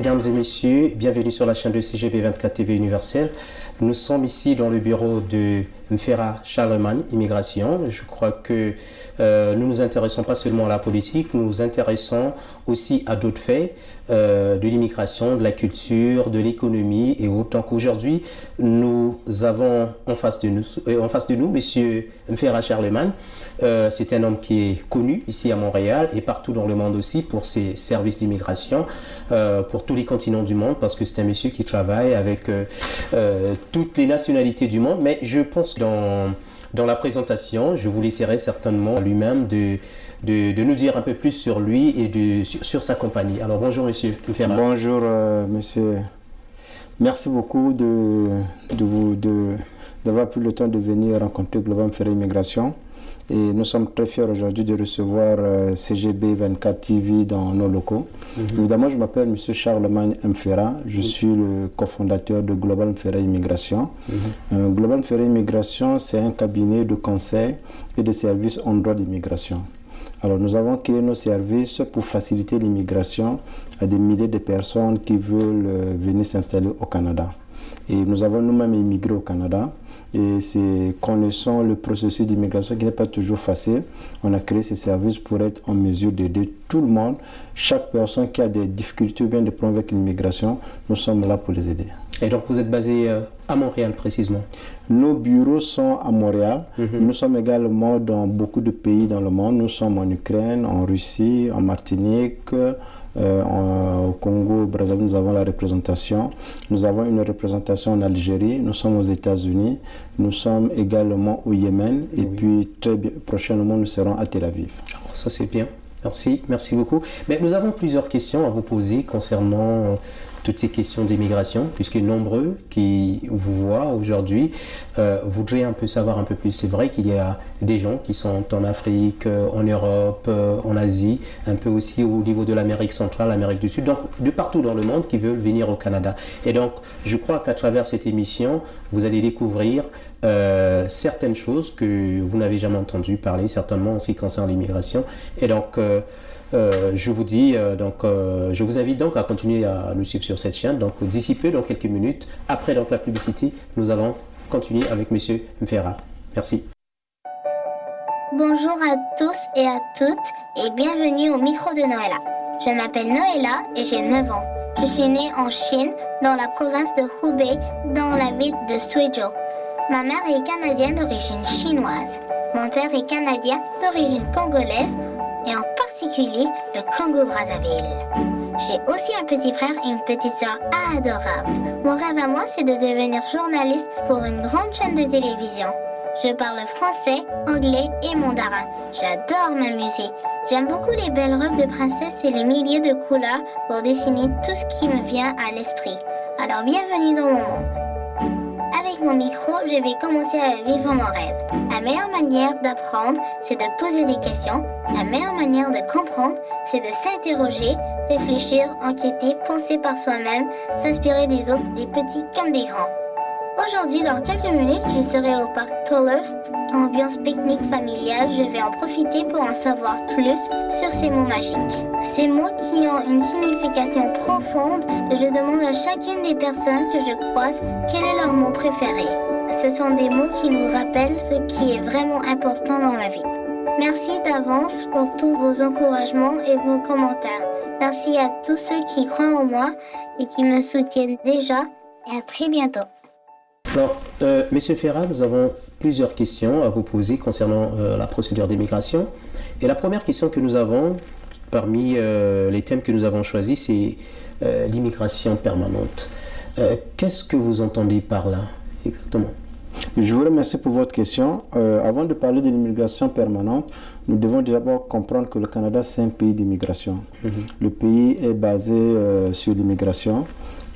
Mesdames et messieurs, bienvenue sur la chaîne de CGB 24 TV Universel. Nous sommes ici dans le bureau de Mfera Charlemagne, Immigration. Je crois que nous nous intéressons pas seulement à la politique, nous nous intéressons aussi à d'autres faits de l'immigration, de la culture, de l'économie et autant qu'aujourd'hui, nous avons en face de nous Monsieur Mfera Charlemagne. C'est un homme qui est connu ici à Montréal et partout dans le monde aussi pour ses services d'immigration, pour tous les continents du monde, parce que c'est un monsieur qui travaille avec toutes les nationalités du monde. Mais je pense que dans la présentation, je vous laisserai certainement lui-même de nous dire un peu plus sur lui et sur sa compagnie. Alors bonjour monsieur Mfera. Bonjour monsieur. Merci beaucoup d'avoir pris le temps de venir rencontrer Global Mfera Immigration. Et nous sommes très fiers aujourd'hui de recevoir CGB 24 TV dans nos locaux. Évidemment, je m'appelle M. Charlemagne Mfera. Je suis le cofondateur de Global Mfera Immigration. Global Mfera Immigration, c'est un cabinet de conseil et de services en droit d'immigration. Alors, nous avons créé nos services pour faciliter l'immigration à des milliers de personnes qui veulent venir s'installer au Canada. Et nous avons nous-mêmes immigré au Canada. Et c'est connaissant le processus d'immigration qui n'est pas toujours facile, on a créé ces services pour être en mesure d'aider tout le monde. Chaque personne qui a des difficultés ou bien des problèmes avec l'immigration, nous sommes là pour les aider. Et donc vous êtes basé à Montréal précisément? Nos bureaux sont à Montréal. Nous sommes également dans beaucoup de pays dans le monde. Nous sommes en Ukraine, en Russie, en Martinique, au Congo, au Brazzaville, nous avons la représentation. Nous avons une représentation en Algérie. Nous sommes aux États-Unis. Nous sommes également au Yémen. Et puis très prochainement, nous serons à Tel Aviv. Alors, ça c'est bien. Merci beaucoup. Mais nous avons plusieurs questions à vous poser concernant toutes ces questions d'immigration, puisque nombreux qui vous voient aujourd'hui voudraient un peu savoir un peu plus. C'est vrai qu'il y a des gens qui sont en Afrique, en Europe, en Asie, un peu aussi au niveau de l'Amérique centrale, l'Amérique du Sud, donc de partout dans le monde qui veulent venir au Canada. Et donc, je crois qu'à travers cette émission, vous allez découvrir certaines choses que vous n'avez jamais entendu parler, certainement en ce qui concerne l'immigration. Et donc, je vous invite donc à continuer à nous suivre sur cette chaîne. Donc d'ici peu, dans quelques minutes, après donc la publicité, nous allons continuer avec Monsieur Mfera. Merci. Bonjour à tous et à toutes et bienvenue au micro de Noëlla. Je m'appelle Noëlla et j'ai 9 ans. Je suis née en Chine, dans la province de Hubei, dans la ville de Suzhou. Ma mère est canadienne d'origine chinoise. Mon père est canadien d'origine congolaise et en particulier le Congo-Brazzaville. J'ai aussi un petit frère et une petite sœur adorables. Mon rêve à moi, c'est de devenir journaliste pour une grande chaîne de télévision. Je parle français, anglais et mandarin. J'adore m'amuser. J'aime beaucoup les belles robes de princesse et les milliers de couleurs pour dessiner tout ce qui me vient à l'esprit. Alors bienvenue dans mon monde. Avec mon micro, je vais commencer à vivre mon rêve. La meilleure manière d'apprendre, c'est de poser des questions. La meilleure manière de comprendre, c'est de s'interroger, réfléchir, enquêter, penser par soi-même, s'inspirer des autres, des petits comme des grands. Aujourd'hui, dans quelques minutes, je serai au parc Tolhurst, ambiance pique-nique familiale. Je vais en profiter pour en savoir plus sur ces mots magiques. Ces mots qui ont une signification profonde, je demande à chacune des personnes que je croise quel est leur mot préféré. Ce sont des mots qui nous rappellent ce qui est vraiment important dans la vie. Merci d'avance pour tous vos encouragements et vos commentaires. Merci à tous ceux qui croient en moi et qui me soutiennent déjà. Et à très bientôt. Alors, Monsieur Mfera, nous avons plusieurs questions à vous poser concernant la procédure d'immigration. Et la première question que nous avons, parmi les thèmes que nous avons choisis, c'est l'immigration permanente. Qu'est-ce que vous entendez par là, exactement? Je vous remercie pour votre question. Avant de parler de l'immigration permanente, nous devons d'abord comprendre que le Canada, c'est un pays d'immigration. Le pays est basé sur l'immigration.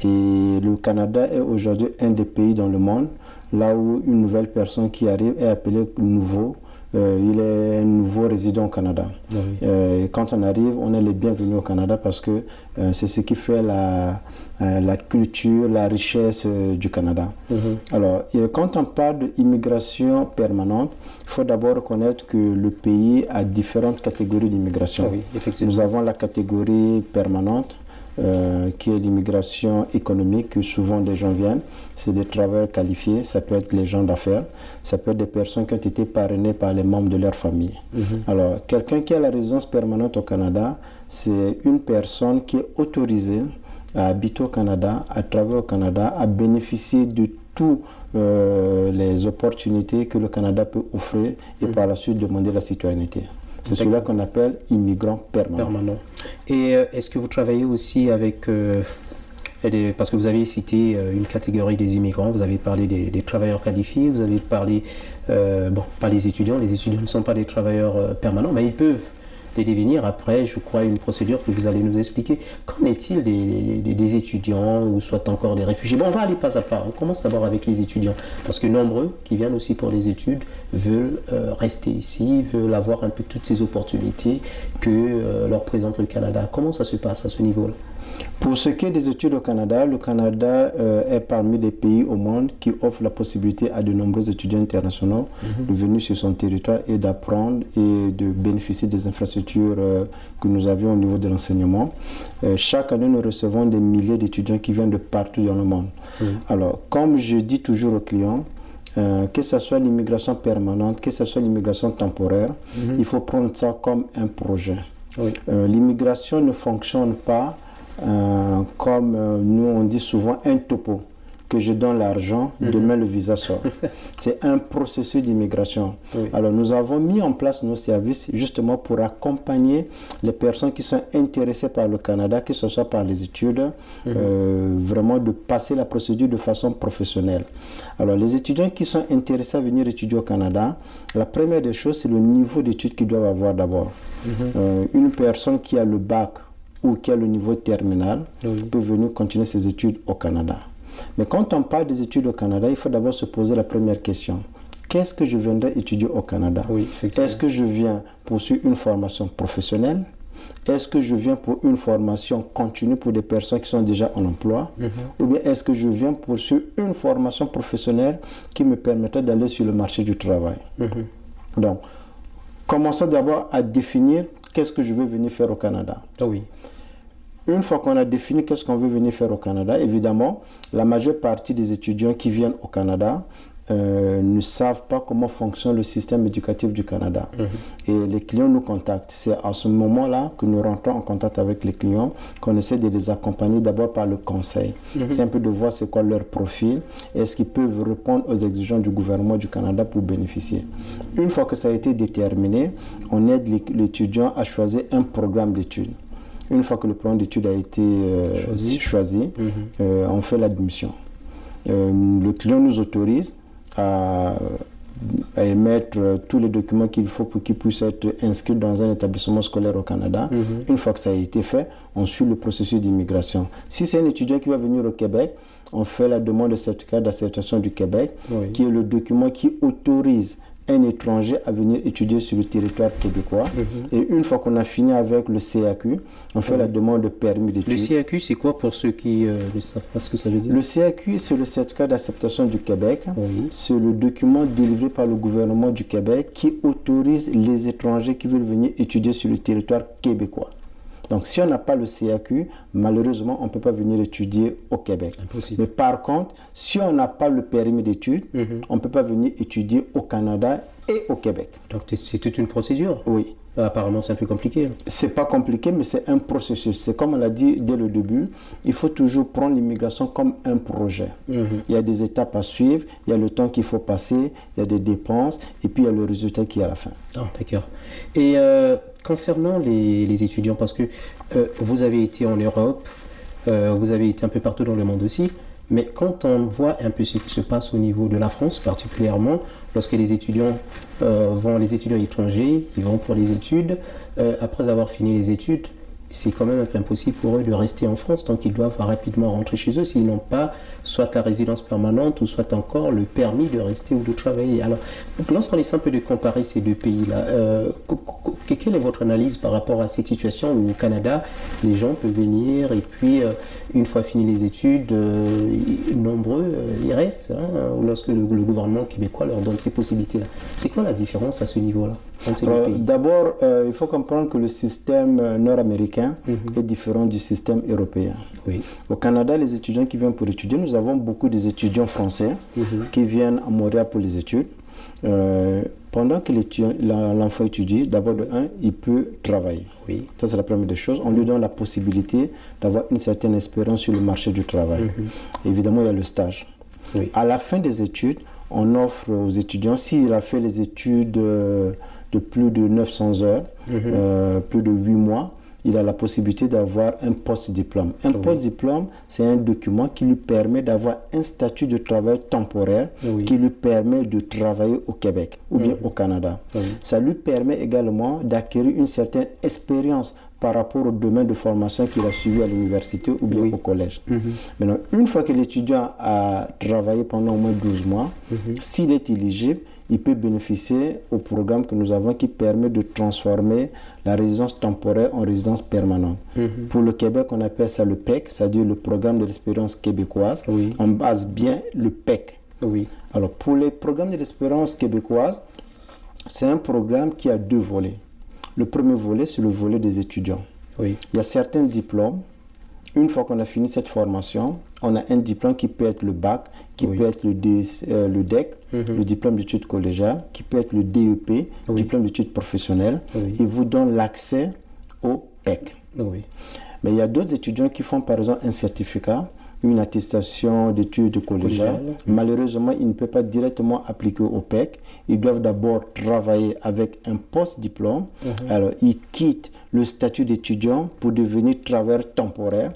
Et le Canada est aujourd'hui un des pays dans le monde là où une nouvelle personne qui arrive est appelée nouveau. Il est un nouveau résident au Canada. Et quand on arrive, on est les bienvenus au Canada parce que c'est ce qui fait la culture, la richesse du Canada. Alors, quand on parle d'immigration permanente, il faut d'abord reconnaître que le pays a différentes catégories d'immigration. Nous avons la catégorie permanente, qui est l'immigration économique, que souvent des gens viennent. C'est des travailleurs qualifiés, ça peut être les gens d'affaires, ça peut être des personnes qui ont été parrainées par les membres de leur famille. Alors, quelqu'un qui a la résidence permanente au Canada, c'est une personne qui est autorisée à habiter au Canada, à travailler au Canada, à bénéficier de toutes les opportunités que le Canada peut offrir et par la suite demander la citoyenneté. C'est celui-là qu'on appelle immigrant permanent. Et est-ce que vous travaillez aussi avec, parce que vous avez cité une catégorie des immigrants, vous avez parlé des travailleurs qualifiés, vous avez parlé, pas les étudiants ne sont pas des travailleurs permanents, mais ils peuvent les devenir après, je crois, une procédure que vous allez nous expliquer. Qu'en est-il des étudiants ou soit encore des réfugiés? Bon, on va aller pas à pas. On commence d'abord avec les étudiants parce que nombreux qui viennent aussi pour les études veulent rester ici, veulent avoir un peu toutes ces opportunités que leur présente le Canada. Comment ça se passe à ce niveau-là? Pour ce qui est des études au Canada, le Canada est parmi les pays au monde qui offrent la possibilité à de nombreux étudiants internationaux de venir sur son territoire et d'apprendre et de bénéficier des infrastructures que nous avions au niveau de l'enseignement. Chaque année, nous recevons des milliers d'étudiants qui viennent de partout dans le monde. Alors, comme je dis toujours aux clients, que ce soit l'immigration permanente, que ce soit l'immigration temporaire, il faut prendre ça comme un projet. L'immigration ne fonctionne pas comme nous on dit souvent un topo, que je donne l'argent, demain le visa sort. C'est un processus d'immigration. Alors nous avons mis en place nos services justement pour accompagner les personnes qui sont intéressées par le Canada, que ce soit par les études, vraiment de passer la procédure de façon professionnelle. Alors les étudiants qui sont intéressés à venir étudier au Canada, la première des choses, c'est le niveau d'études qu'ils doivent avoir d'abord. Une personne qui a le bac ou qui a le niveau terminal peut venir continuer ses études au Canada. Mais quand on parle des études au Canada, il faut d'abord se poser la première question. Qu'est-ce que je viendrai étudier au Canada? Est-ce que je viens poursuivre une formation professionnelle? Est-ce que je viens pour une formation continue pour des personnes qui sont déjà en emploi? Ou bien est-ce que je viens poursuivre une formation professionnelle qui me permettrait d'aller sur le marché du travail? Donc, commençons d'abord à définir qu'est-ce que je veux venir faire au Canada. Une fois qu'on a défini qu'est-ce qu'on veut venir faire au Canada, évidemment, la majeure partie des étudiants qui viennent au Canada ne savent pas comment fonctionne le système éducatif du Canada. Et les clients nous contactent. C'est à ce moment-là que nous rentrons en contact avec les clients, qu'on essaie de les accompagner d'abord par le conseil. C'est un peu de voir c'est quoi leur profil, est-ce qu'ils peuvent répondre aux exigences du gouvernement du Canada pour bénéficier. Une fois que ça a été déterminé, on aide l'étudiant à choisir un programme d'études. Une fois que le programme d'études a été choisi, on fait l'admission. Le client nous autorise à émettre tous les documents qu'il faut pour qu'il puisse être inscrit dans un établissement scolaire au Canada. Une fois que ça a été fait, on suit le processus d'immigration. Si c'est un étudiant qui va venir au Québec, on fait la demande de certificat d'acceptation du Québec, qui est le document qui autorise un étranger à venir étudier sur le territoire québécois. Et une fois qu'on a fini avec le CAQ, on fait la demande de permis d'études. Le CAQ, c'est quoi pour ceux qui ne savent pas ce que ça veut dire? Le CAQ, c'est le certificat d'acceptation du Québec. C'est le document délivré par le gouvernement du Québec qui autorise les étrangers qui veulent venir étudier sur le territoire québécois. Donc, si on n'a pas le CAQ, malheureusement, on ne peut pas venir étudier au Québec. Impossible. Mais par contre, si on n'a pas le permis d'études, on ne peut pas venir étudier au Canada et au Québec. Donc, c'est toute une procédure? Oui. Apparemment, c'est un peu compliqué. C'est pas compliqué, mais c'est un processus. C'est comme on l'a dit dès le début, il faut toujours prendre l'immigration comme un projet. Il y a des étapes à suivre, il y a le temps qu'il faut passer, il y a des dépenses, et puis il y a le résultat qui est à la fin. D'accord. Et concernant les étudiants, parce que vous avez été en Europe, vous avez été un peu partout dans le monde aussi, mais quand on voit un peu ce qui se passe au niveau de la France, particulièrement lorsque les étudiants les étudiants étrangers, ils vont pour les études, après avoir fini les études, c'est quand même un peu impossible pour eux de rester en France, donc ils doivent rapidement rentrer chez eux s'ils n'ont pas soit la résidence permanente ou soit encore le permis de rester ou de travailler. Alors, lorsqu'on essaie un peu de comparer ces deux pays-là, quelle est votre analyse par rapport à cette situation où au Canada, les gens peuvent venir et puis une fois fini les études, nombreux y restent, lorsque le gouvernement québécois leur donne ces possibilités-là. C'est quoi la différence à ce niveau-là entre ces deux pays? D'abord, il faut comprendre que le système nord-américain est différent du système européen. Oui. Au Canada, les étudiants qui viennent pour étudier, nous avons beaucoup d'étudiants français qui viennent à Montréal pour les études. Pendant que l'enfant étudie, d'abord de un, il peut travailler. Oui. Ça, c'est la première des choses. On lui donne la possibilité d'avoir une certaine expérience sur le marché du travail. Évidemment, il y a le stage. Oui. À la fin des études, on offre aux étudiants, s'il a fait les études de plus de 900 heures, plus de 8 mois, il a la possibilité d'avoir un post-diplôme. Un post-diplôme, c'est un document qui lui permet d'avoir un statut de travail temporaire qui lui permet de travailler au Québec ou bien au Canada. Ça lui permet également d'acquérir une certaine expérience par rapport au domaine de formation qu'il a suivi à l'université ou bien au collège. Maintenant, une fois que l'étudiant a travaillé pendant au moins 12 mois, s'il est éligible, il peut bénéficier au programme que nous avons qui permet de transformer la résidence temporaire en résidence permanente. Pour le Québec, on appelle ça le PEC, c'est-à-dire le programme de l'expérience québécoise. On base bien le PEC. Alors, pour les programmes de l'expérience québécoise, c'est un programme qui a 2 volets. Le premier volet, c'est le volet des étudiants. Il y a certains diplômes. Une fois qu'on a fini cette formation, on a un diplôme qui peut être le bac, qui peut être le DEC, le diplôme d'études collégiales, qui peut être le DEP, diplôme d'études professionnelles. Il vous donne l'accès au PEC. Mais il y a d'autres étudiants qui font par exemple un certificat, une attestation d'études collégiales. Malheureusement, ils ne peuvent pas directement appliquer au PEC. Ils doivent d'abord travailler avec un post-diplôme. Alors, ils quittent le statut d'étudiant pour devenir travailleur temporaire.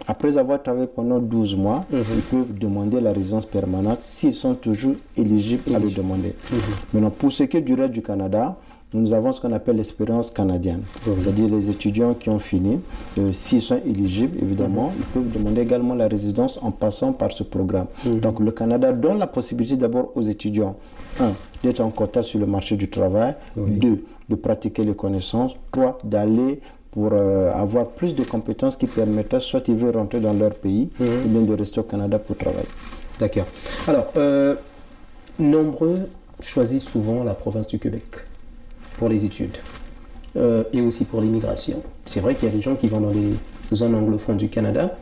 Après avoir travaillé pendant 12 mois, ils peuvent demander la résidence permanente s'ils sont toujours éligibles à le demander. Maintenant, pour ce qui est du reste du Canada, nous avons ce qu'on appelle l'expérience canadienne. C'est-à-dire les étudiants qui ont fini, s'ils sont éligibles, évidemment, ils peuvent demander également la résidence en passant par ce programme. Donc le Canada donne la possibilité d'abord aux étudiants, 1, d'être en contact sur le marché du travail, 2, de pratiquer les connaissances, 3, d'aller pour avoir plus de compétences qui permettent, soit ils veulent rentrer dans leur pays, ou bien de rester au Canada pour travailler. D'accord. Alors, nombreux choisissent souvent la province du Québec pour les études et aussi pour l'immigration. C'est vrai qu'il y a des gens qui vont dans les zones anglophones du Canada,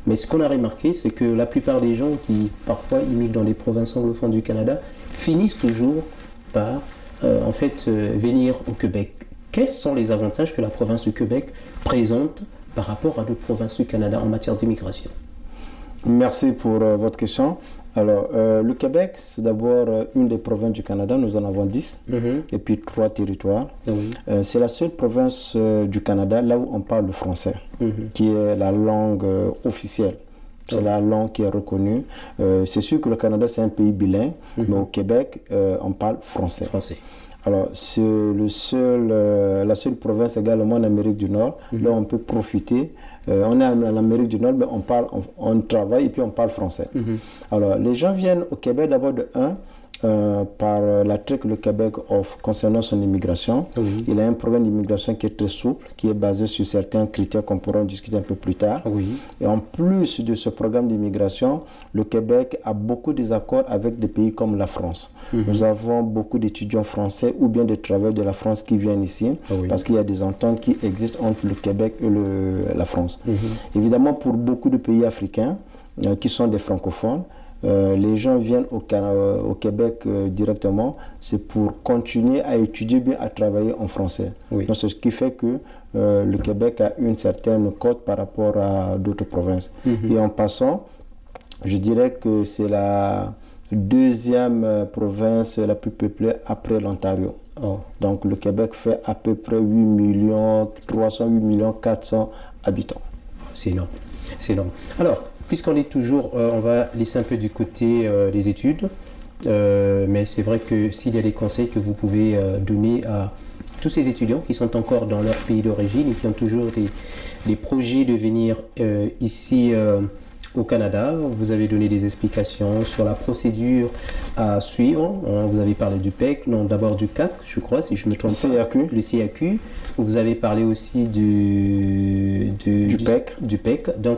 mais ce qu'on a remarqué, c'est que la plupart des gens qui parfois immigrent dans les provinces anglophones du Canada finissent toujours par venir au Québec. Quels sont les avantages que la province du Québec présente par rapport à d'autres provinces du Canada en matière d'immigration? Merci pour votre question. Alors, le Québec, c'est d'abord une des provinces du Canada. Nous en avons 10 et puis 3 territoires. C'est la seule province du Canada là où on parle le français, qui est la langue officielle. C'est la langue qui est reconnue. C'est sûr que le Canada, c'est un pays bilingue, mais au Québec, on parle français. Alors, c'est la seule province également en Amérique du Nord, là on peut profiter. On est en Amérique du Nord, mais on travaille et puis on parle français. Alors, les gens viennent au Québec d'abord de 1, par l'attrait que le Québec offre concernant son immigration. Il a un programme d'immigration qui est très souple, qui est basé sur certains critères qu'on pourra en discuter un peu plus tard. Et en plus de ce programme d'immigration, le Québec a beaucoup d'accords avec des pays comme la France. Nous avons beaucoup d'étudiants français ou bien des travailleurs de la France qui viennent ici, parce qu'il y a des ententes qui existent entre le Québec et la France. Évidemment, pour beaucoup de pays africains qui sont des francophones, les gens viennent au Québec directement, c'est pour continuer à étudier, bien à travailler en français. Donc c'est ce qui fait que le Québec a une certaine cote par rapport à d'autres provinces. Et en passant, je dirais que c'est la deuxième province la plus peuplée après l'Ontario. Donc le Québec fait à peu près 8 habitants. C'est énorme. Alors, puisqu'on est toujours, on va laisser un peu du côté des études, mais c'est vrai que s'il y a des conseils que vous pouvez donner à tous ces étudiants qui sont encore dans leur pays d'origine et qui ont toujours des projets de venir ici au Canada, vous avez donné des explications sur la procédure à suivre. Vous avez parlé du PEC, non, d'abord du CAC, je crois, si je me trompe pas. Le CAQ. Vous avez parlé aussi du PEC. Donc,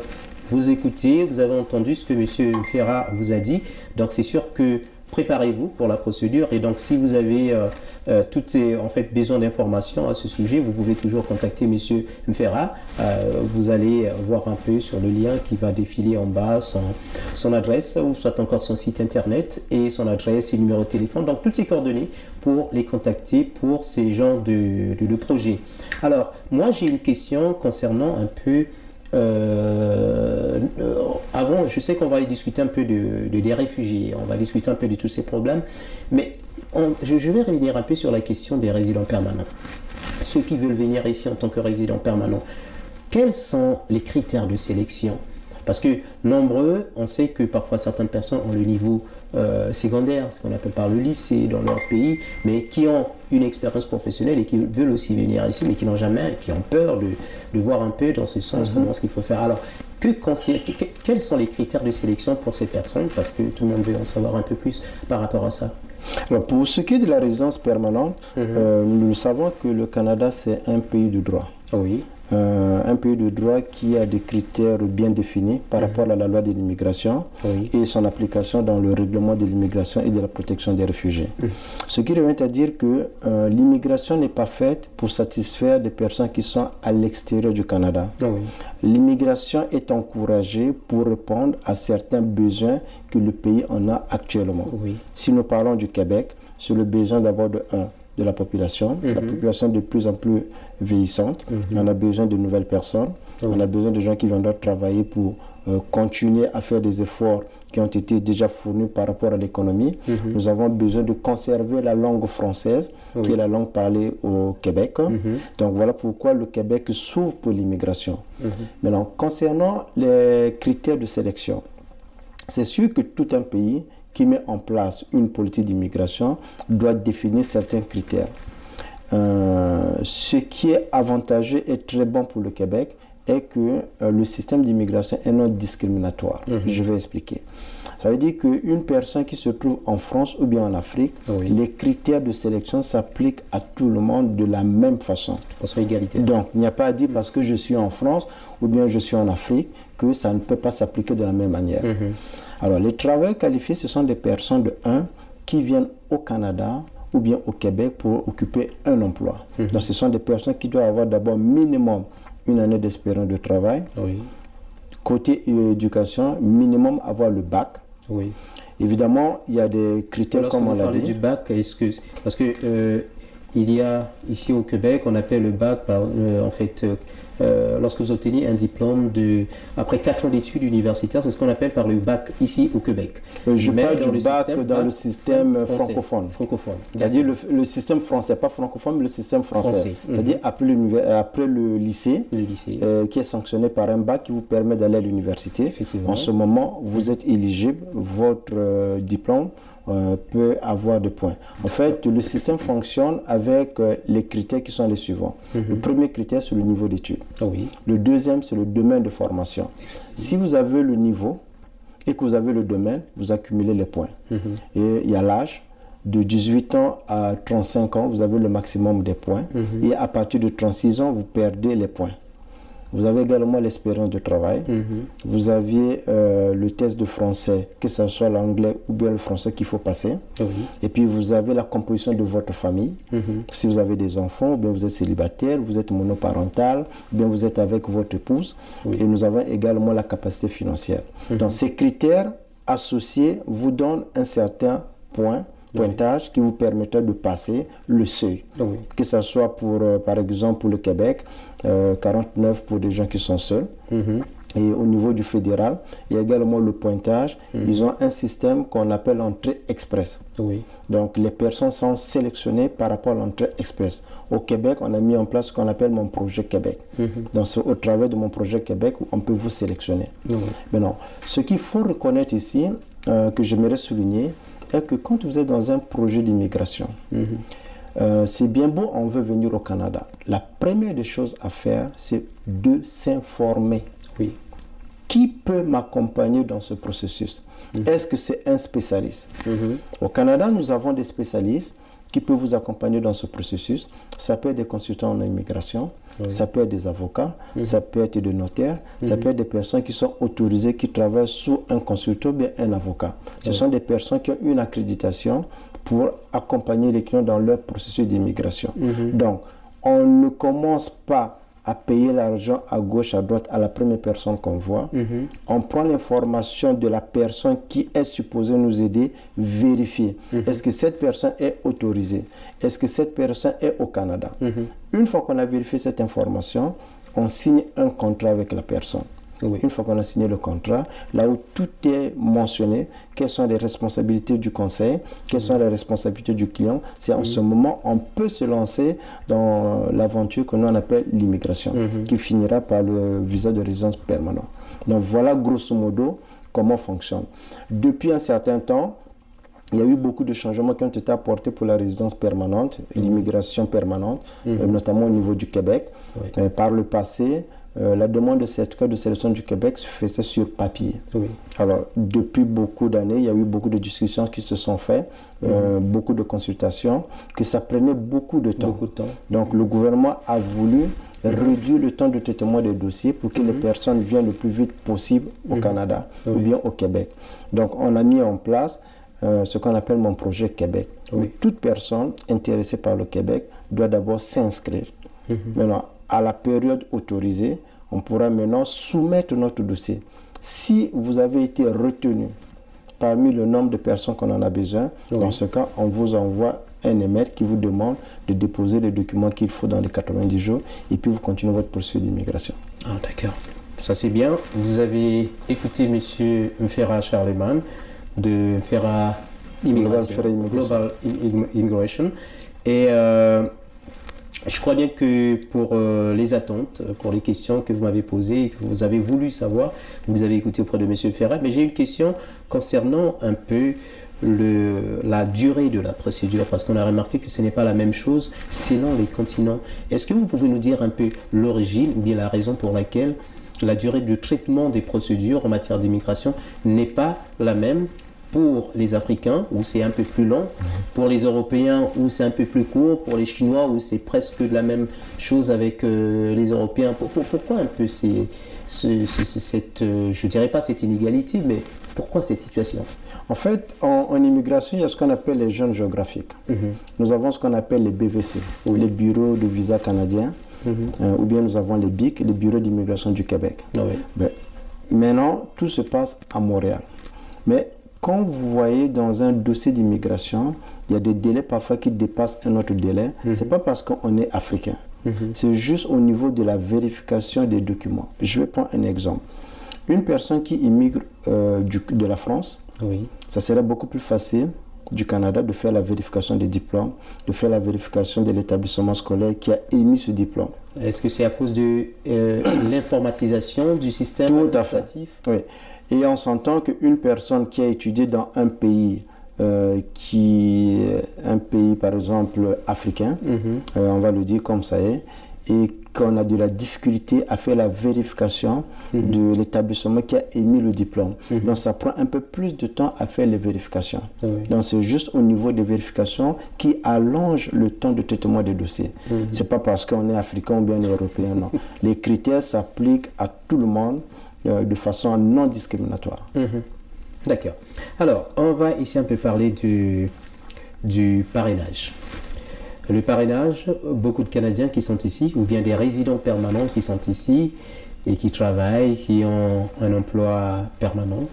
vous écoutez, vous avez entendu ce que M. Mfera vous a dit. Donc c'est sûr que préparez-vous pour la procédure et donc si vous avez besoin d'informations à ce sujet, vous pouvez toujours contacter M. Mfera. Vous allez voir un peu sur le lien qui va défiler en bas son adresse ou soit encore son site internet et son adresse et numéro de téléphone. Donc toutes ces coordonnées pour les contacter pour ces genres de projets. Alors moi j'ai une question concernant un peu avant, je sais qu'on va discuter un peu des réfugiés, on va discuter un peu de tous ces problèmes, mais je vais revenir un peu sur la question des résidents permanents. Ceux qui veulent venir ici en tant que résidents permanents, quels sont les critères de sélection? Parce que nombreux, on sait que parfois certaines personnes ont le niveau secondaire, ce qu'on appelle par le lycée dans leur pays, mais qui ont une expérience professionnelle et qui veulent aussi venir ici, mais qui n'ont jamais, qui ont peur de voir un peu dans ce sens comment ce qu'il faut faire. Alors, quels sont les critères de sélection pour ces personnes? Parce que tout le monde veut en savoir un peu plus par rapport à ça. Alors, pour ce qui est de la résidence permanente, nous savons que le Canada, c'est un pays de droit. Oui. Un pays de droit qui a des critères bien définis par rapport à la loi de l'immigration et son application dans le règlement de l'immigration et de la protection des réfugiés. Ce qui revient à dire que l'immigration n'est pas faite pour satisfaire des personnes qui sont à l'extérieur du Canada. L'immigration est encouragée pour répondre à certains besoins que le pays en a actuellement. Si nous parlons du Québec, c'est le besoin d'abord de la population. La population est de plus en plus vieillissante. On a besoin de nouvelles personnes. On a besoin de gens qui viendront travailler pour continuer à faire des efforts qui ont été déjà fournis par rapport à l'économie. Nous avons besoin de conserver la langue française, qui est la langue parlée au Québec. Donc voilà pourquoi le Québec s'ouvre pour l'immigration. Maintenant, concernant les critères de sélection, c'est sûr que tout un pays qui met en place une politique d'immigration doit définir certains critères. Ce qui est avantageux et très bon pour le Québec est que le système d'immigration est non discriminatoire. Je vais expliquer. Ça veut dire qu'une personne qui se trouve en France ou bien en Afrique, les critères de sélection s'appliquent à tout le monde de la même façon. De façon égalitaire. Donc, il n'y a pas à dire parce que je suis en France ou bien je suis en Afrique que ça ne peut pas s'appliquer de la même manière. Alors, les travailleurs qualifiés, ce sont des personnes qui viennent au Canada ou bien au Québec pour occuper un emploi. Donc, ce sont des personnes qui doivent avoir d'abord minimum une année d'expérience de travail. Côté éducation, minimum avoir le bac. Évidemment, il y a des critères comme on l'a dit. Du bac, parce que il y a ici au Québec, on appelle le bac, lorsque vous obtenez un diplôme après 4 ans d'études universitaires, c'est ce qu'on appelle par le bac ici au Québec. Je parle du bac dans le système francophone. C'est-à-dire le système français, pas francophone, mais le système français. C'est-à-dire après le lycée, qui est sanctionné par un bac qui vous permet d'aller à l'université. En ce moment, vous êtes éligible, votre diplôme peut avoir des points. En fait, le système fonctionne avec les critères qui sont les suivants. Le premier critère, c'est le niveau d'études. Le deuxième, c'est le domaine de formation. Si vous avez le niveau et que vous avez le domaine, vous accumulez les points. Et il y a l'âge. De 18 ans à 35 ans, vous avez le maximum des points. Et à partir de 36 ans, vous perdez les points. Vous avez également l'expérience de travail. Vous aviez le test de français, que ce soit l'anglais ou bien le français qu'il faut passer. Et puis vous avez la composition de votre famille. Si vous avez des enfants, ou bien vous êtes célibataire, vous êtes monoparental, ou bien vous êtes avec votre épouse. Et nous avons également la capacité financière. Donc ces critères associés vous donnent un certain pointage qui vous permettra de passer le seuil. Que ce soit pour, par exemple, pour le Québec, 49 pour des gens qui sont seuls. Et au niveau du fédéral, il y a également le pointage. Ils ont un système qu'on appelle entrée express. Donc les personnes sont sélectionnées par rapport à l'entrée express. Au Québec, on a mis en place ce qu'on appelle mon projet Québec. Donc c'est au travers de mon projet Québec où on peut vous sélectionner. Maintenant, ce qu'il faut reconnaître ici, que j'aimerais souligner, est que quand vous êtes dans un projet d'immigration, c'est bien beau, on veut venir au Canada. La première des choses à faire, c'est de s'informer. Qui peut m'accompagner dans ce processus? Est-ce que c'est un spécialiste? Au Canada, nous avons des spécialistes qui peuvent vous accompagner dans ce processus. Ça peut être des consultants en immigration, Ça peut être des avocats, ça peut être des notaires, ça peut être des personnes qui sont autorisées, qui travaillent sous un consultant ou bien un avocat. Ce sont des personnes qui ont une accréditation pour accompagner les clients dans leur processus d'immigration. Donc, on ne commence pas à payer l'argent à gauche, à droite, à la première personne qu'on voit. On prend l'information de la personne qui est supposée nous aider, vérifier. Est-ce que cette personne est autorisée? Est-ce que cette personne est au Canada? Une fois qu'on a vérifié cette information, on signe un contrat avec la personne. Une fois qu'on a signé le contrat, là où tout est mentionné, quelles sont les responsabilités du conseil, quelles sont les responsabilités du client, c'est en ce moment on peut se lancer dans l'aventure que nous on appelle l'immigration, qui finira par le visa de résidence permanent. Donc voilà grosso modo comment fonctionne. Depuis un certain temps, il y a eu beaucoup de changements qui ont été apportés pour la résidence permanente, l'immigration permanente, notamment au niveau du Québec. Par le passé, la demande de certificat de sélection du Québec se faisait sur papier. Alors, depuis beaucoup d'années, il y a eu beaucoup de discussions qui se sont faites, beaucoup de consultations, que ça prenait beaucoup de temps. Donc, le gouvernement a voulu réduire le temps de traitement des dossiers pour que les personnes viennent le plus vite possible au Canada ou bien au Québec. Donc, on a mis en place ce qu'on appelle mon projet Québec. Toute personne intéressée par le Québec doit d'abord s'inscrire. Maintenant, à la période autorisée, on pourra maintenant soumettre notre dossier. Si vous avez été retenu parmi le nombre de personnes qu'on en a besoin, dans ce cas, on vous envoie un email qui vous demande de déposer les documents qu'il faut dans les 90 jours et puis vous continuez votre processus d'immigration. Ah, d'accord. Ça, c'est bien. Vous avez écouté M. Mfera Charlemagne de Mfera Global Immigration. Et je crois bien que pour les attentes, pour les questions que vous m'avez posées et que vous avez voulu savoir, vous avez écouté auprès de M. Ferrat. Mais j'ai une question concernant un peu la durée de la procédure, parce qu'on a remarqué que ce n'est pas la même chose selon les continents. Est-ce que vous pouvez nous dire un peu l'origine ou bien la raison pour laquelle la durée de traitement des procédures en matière d'immigration n'est pas la même pour les Africains, où c'est un peu plus long, pour les Européens, où c'est un peu plus court, pour les Chinois, où c'est presque la même chose avec les Européens. Pourquoi un peu cette, je dirais pas cette inégalité, mais pourquoi cette situation? En fait, en immigration, il y a ce qu'on appelle les zones géographiques. Nous avons ce qu'on appelle les BVC, les bureaux de visa canadiens, ou bien nous avons les BIC, les bureaux d'immigration du Québec. Maintenant, tout se passe à Montréal. Mais quand vous voyez dans un dossier d'immigration, il y a des délais parfois qui dépassent un autre délai. Ce n'est pas parce qu'on est africain. C'est juste au niveau de la vérification des documents. Je vais prendre un exemple. Une personne qui immigre de la France, ça serait beaucoup plus facile du Canada de faire la vérification des diplômes, de faire la vérification de l'établissement scolaire qui a émis ce diplôme. Est-ce que c'est à cause de l'informatisation du système administratif? Tout à fait. Oui. Et on s'entend qu'une personne qui a étudié dans un pays, par exemple africain, on va le dire comme ça est, et qu'on a de la difficulté à faire la vérification de l'établissement qui a émis le diplôme. Donc ça prend un peu plus de temps à faire les vérifications. Donc c'est juste au niveau des vérifications qui allonge le temps de traitement des dossiers. C'est pas parce qu'on est africain ou bien européen, non. Les critères s'appliquent à tout le monde de façon non discriminatoire. D'accord. Alors, on va ici un peu parler du parrainage. Le parrainage, beaucoup de Canadiens qui sont ici, ou bien des résidents permanents qui sont ici et qui travaillent, qui ont un emploi permanent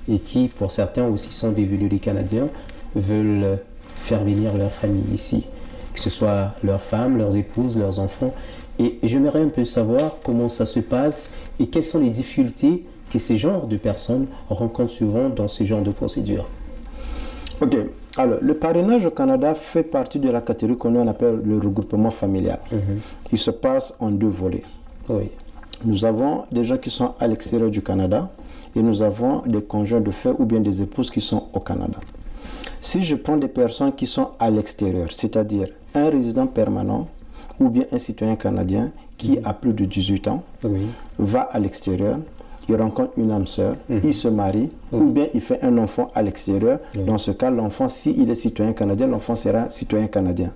et qui, pour certains aussi, sont devenus des Canadiens, veulent faire venir leur famille ici, que ce soit leurs femmes, leurs épouses, leurs enfants. Et j'aimerais un peu savoir comment ça se passe et quelles sont les difficultés que ces genres de personnes rencontrent souvent dans ce genre de procédure. Ok. Alors, le parrainage au Canada fait partie de la catégorie qu'on appelle le regroupement familial. Il se passe en deux volets. Nous avons des gens qui sont à l'extérieur du Canada et nous avons des conjoints de fait ou bien des épouses qui sont au Canada. Si je prends des personnes qui sont à l'extérieur, c'est-à-dire un résident permanent ou bien un citoyen canadien qui a plus de 18 ans, va à l'extérieur, il rencontre une âme sœur, il se marie, ou bien il fait un enfant à l'extérieur. Dans ce cas, l'enfant, s'il est citoyen canadien, l'enfant sera citoyen canadien.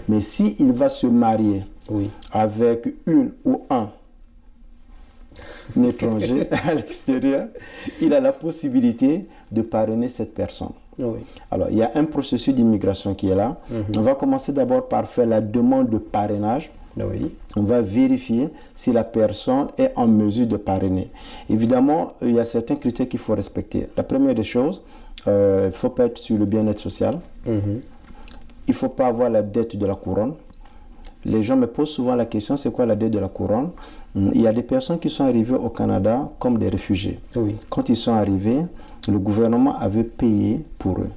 Mais s'il va se marier Oui. avec une ou un étranger à l'extérieur, il a la possibilité de parrainer cette personne. Oui. Alors, il y a un processus d'immigration qui est là. On va commencer d'abord par faire la demande de parrainage. Oui. On va vérifier si la personne est en mesure de parrainer. Évidemment, il y a certains critères qu'il faut respecter. La première des choses, il ne faut pas être sur le bien-être social. Il ne faut pas avoir la dette de la couronne. Les gens me posent souvent la question, c'est quoi la dette de la couronne? Il y a des personnes qui sont arrivées au Canada comme des réfugiés. Oui. Quand ils sont arrivés, le gouvernement avait payé pour eux.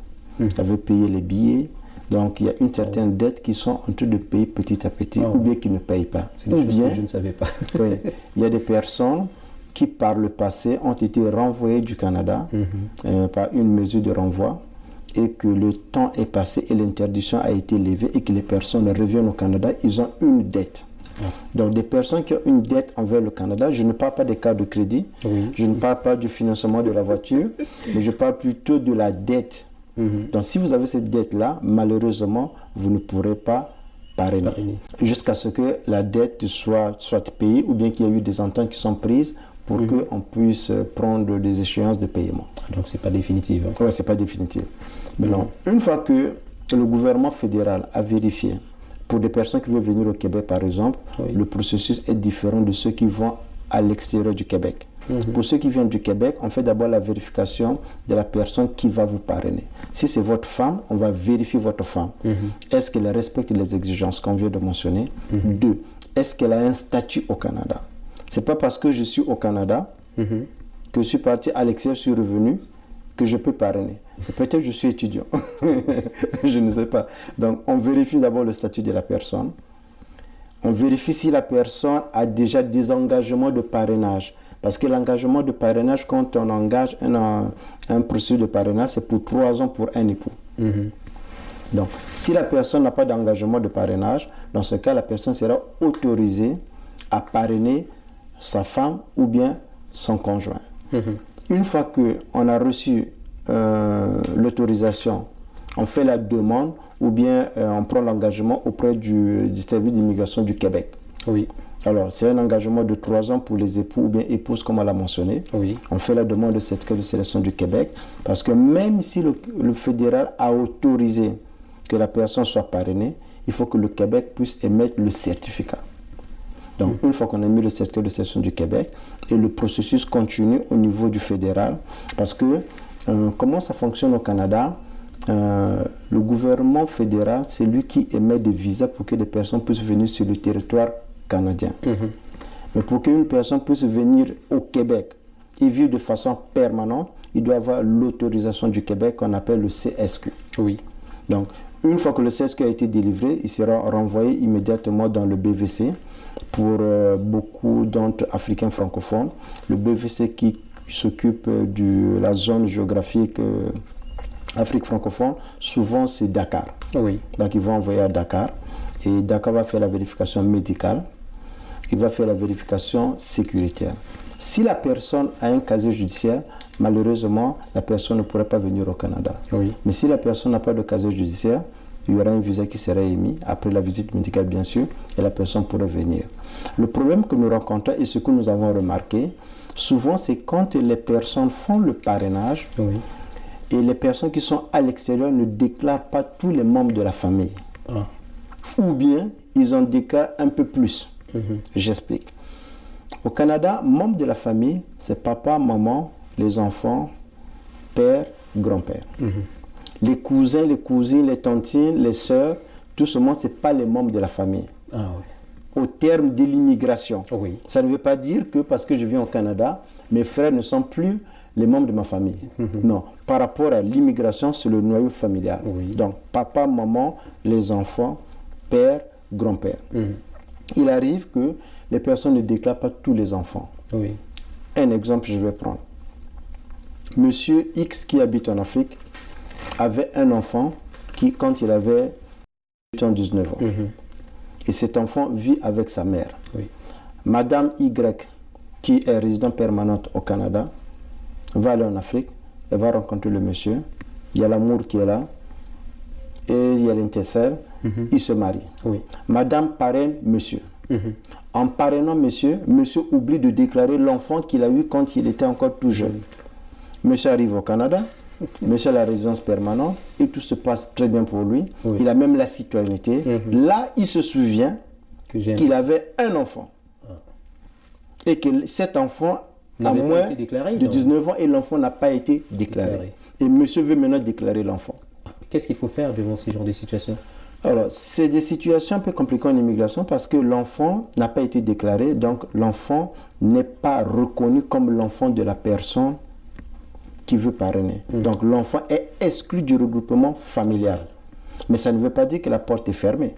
Avait payé les billets. Donc, il y a une certaine dette qu'ils sont en train de payer petit à petit, ou bien qu'ils ne payent pas. C'est des choses que je ne savais pas. Oui, il y a des personnes qui, par le passé, ont été renvoyées du Canada par une mesure de renvoi, et que le temps est passé et l'interdiction a été levée et que les personnes reviennent au Canada, ils ont une dette. Donc, des personnes qui ont une dette envers le Canada, je ne parle pas des cartes de crédit, je ne parle pas du financement de la voiture, mais je parle plutôt de la dette. Donc, si vous avez cette dette-là, malheureusement, vous ne pourrez pas parrainer. Jusqu'à ce que la dette soit payée ou bien qu'il y ait eu des ententes qui sont prises pour qu'on puisse prendre des échéances de paiement. Donc, ce n'est pas définitif. Hein. Oui, ce n'est pas définitif. Maintenant, une fois que le gouvernement fédéral a vérifié, pour des personnes qui veulent venir au Québec, par exemple, le processus est différent de ceux qui vont à l'extérieur du Québec. Pour ceux qui viennent du Québec, on fait d'abord la vérification de la personne qui va vous parrainer. Si c'est votre femme, on va vérifier votre femme. Est-ce qu'elle respecte les exigences qu'on vient de mentionner? 2. Est-ce qu'elle a un statut au Canada? Ce n'est pas parce que je suis au Canada, que je suis parti à l'extérieur, je suis revenu, que je peux parrainer. Peut-être je suis étudiant. Je ne sais pas. Donc, on vérifie d'abord le statut de la personne. On vérifie si la personne a déjà des engagements de parrainage. Parce que l'engagement de parrainage, quand on engage un processus de parrainage, c'est pour 3 ans pour un époux. Donc, si la personne n'a pas d'engagement de parrainage, dans ce cas, la personne sera autorisée à parrainer sa femme ou bien son conjoint. Une fois qu'on a reçu l'autorisation, on fait la demande ou bien on prend l'engagement auprès du service d'immigration du Québec. Oui. Alors, c'est un engagement de 3 ans pour les époux ou bien épouses, comme on l'a mentionné. Oui. On fait la demande de certificat de sélection du Québec parce que même si le fédéral a autorisé que la personne soit parrainée, il faut que le Québec puisse émettre le certificat. Donc, une fois qu'on a mis le certificat de sélection du Québec, et le processus continue au niveau du fédéral, parce que comment ça fonctionne au Canada, le gouvernement fédéral, c'est lui qui émet des visas pour que des personnes puissent venir sur le territoire canadien. Mais pour qu'une personne puisse venir au Québec et vivre de façon permanente, il doit avoir l'autorisation du Québec qu'on appelle le CSQ. Oui. Donc, une fois que le CSQ a été délivré, il sera renvoyé immédiatement dans le BVC pour beaucoup d'entre africains francophones. Le BVC qui s'occupe de la zone géographique Afrique francophone, souvent c'est Dakar. Oui. Donc ils vont envoyer à Dakar et Dakar va faire la vérification médicale, il va faire la vérification sécuritaire. Si la personne a un casier judiciaire, malheureusement, la personne ne pourrait pas venir au Canada. Oui. Mais si la personne n'a pas de casier judiciaire, il y aura un visa qui sera émis, après la visite médicale bien sûr, et la personne pourrait venir. Le problème que nous rencontrons et ce que nous avons remarqué, souvent c'est quand les personnes font le parrainage, oui, et les personnes qui sont à l'extérieur ne déclarent pas tous les membres de la famille. Ah. Ou bien, ils en déclarent un peu plus. J'explique. Au Canada, membres de la famille, c'est papa, maman, les enfants, père, grand-père. Les cousins, les cousines, les tantines, les sœurs, tout ce monde, ce n'est pas les membres de la famille. Ah, oui. Au terme de l'immigration. Oui. Ça ne veut pas dire que parce que je viens au Canada, mes frères ne sont plus les membres de ma famille. Non. Par rapport à l'immigration, c'est le noyau familial. Oui. Donc, papa, maman, les enfants, père, grand-père. Il arrive que les personnes ne déclarent pas tous les enfants. Oui. Un exemple, je vais prendre. Monsieur X qui habite en Afrique avait un enfant qui, quand il avait 19 ans, et cet enfant vit avec sa mère. Oui. Madame Y, qui est résidente permanente au Canada, va aller en Afrique, elle va rencontrer le monsieur, il y a l'amour qui est là, et il y a l'intercelle, il se marie. Oui. Madame parraine monsieur. En parrainant monsieur, monsieur oublie de déclarer l'enfant qu'il a eu quand il était encore tout jeune. Monsieur arrive au Canada, monsieur a la résidence permanente et tout se passe très bien pour lui. Oui. Il a même la citoyenneté. Là, il se souvient qu'il avait un enfant. Et que cet enfant a moins de 19 ans et l'enfant n'a pas été déclaré. Et monsieur veut maintenant déclarer l'enfant. Qu'est-ce qu'il faut faire devant ce genre de situation? Alors, c'est des situations un peu compliquées en immigration parce que l'enfant n'a pas été déclaré, donc l'enfant n'est pas reconnu comme l'enfant de la personne qui veut parrainer. Donc, l'enfant est exclu du regroupement familial. Mais ça ne veut pas dire que la porte est fermée.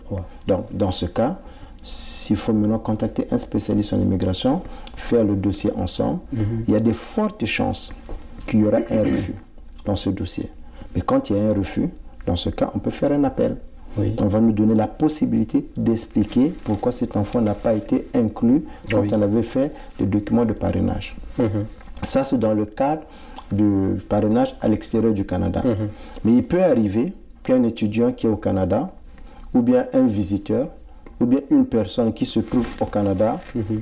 Donc, dans ce cas, s'il faut maintenant contacter un spécialiste en immigration, faire le dossier ensemble, il y a de fortes chances qu'il y aura un refus dans ce dossier. Mais quand il y a un refus, dans ce cas, on peut faire un appel. Oui. On va nous donner la possibilité d'expliquer pourquoi cet enfant n'a pas été inclus quand on avait fait le document de parrainage. Ça, c'est dans le cadre du parrainage à l'extérieur du Canada. Mais il peut arriver qu'un étudiant qui est au Canada, ou bien un visiteur, ou bien une personne qui se trouve au Canada,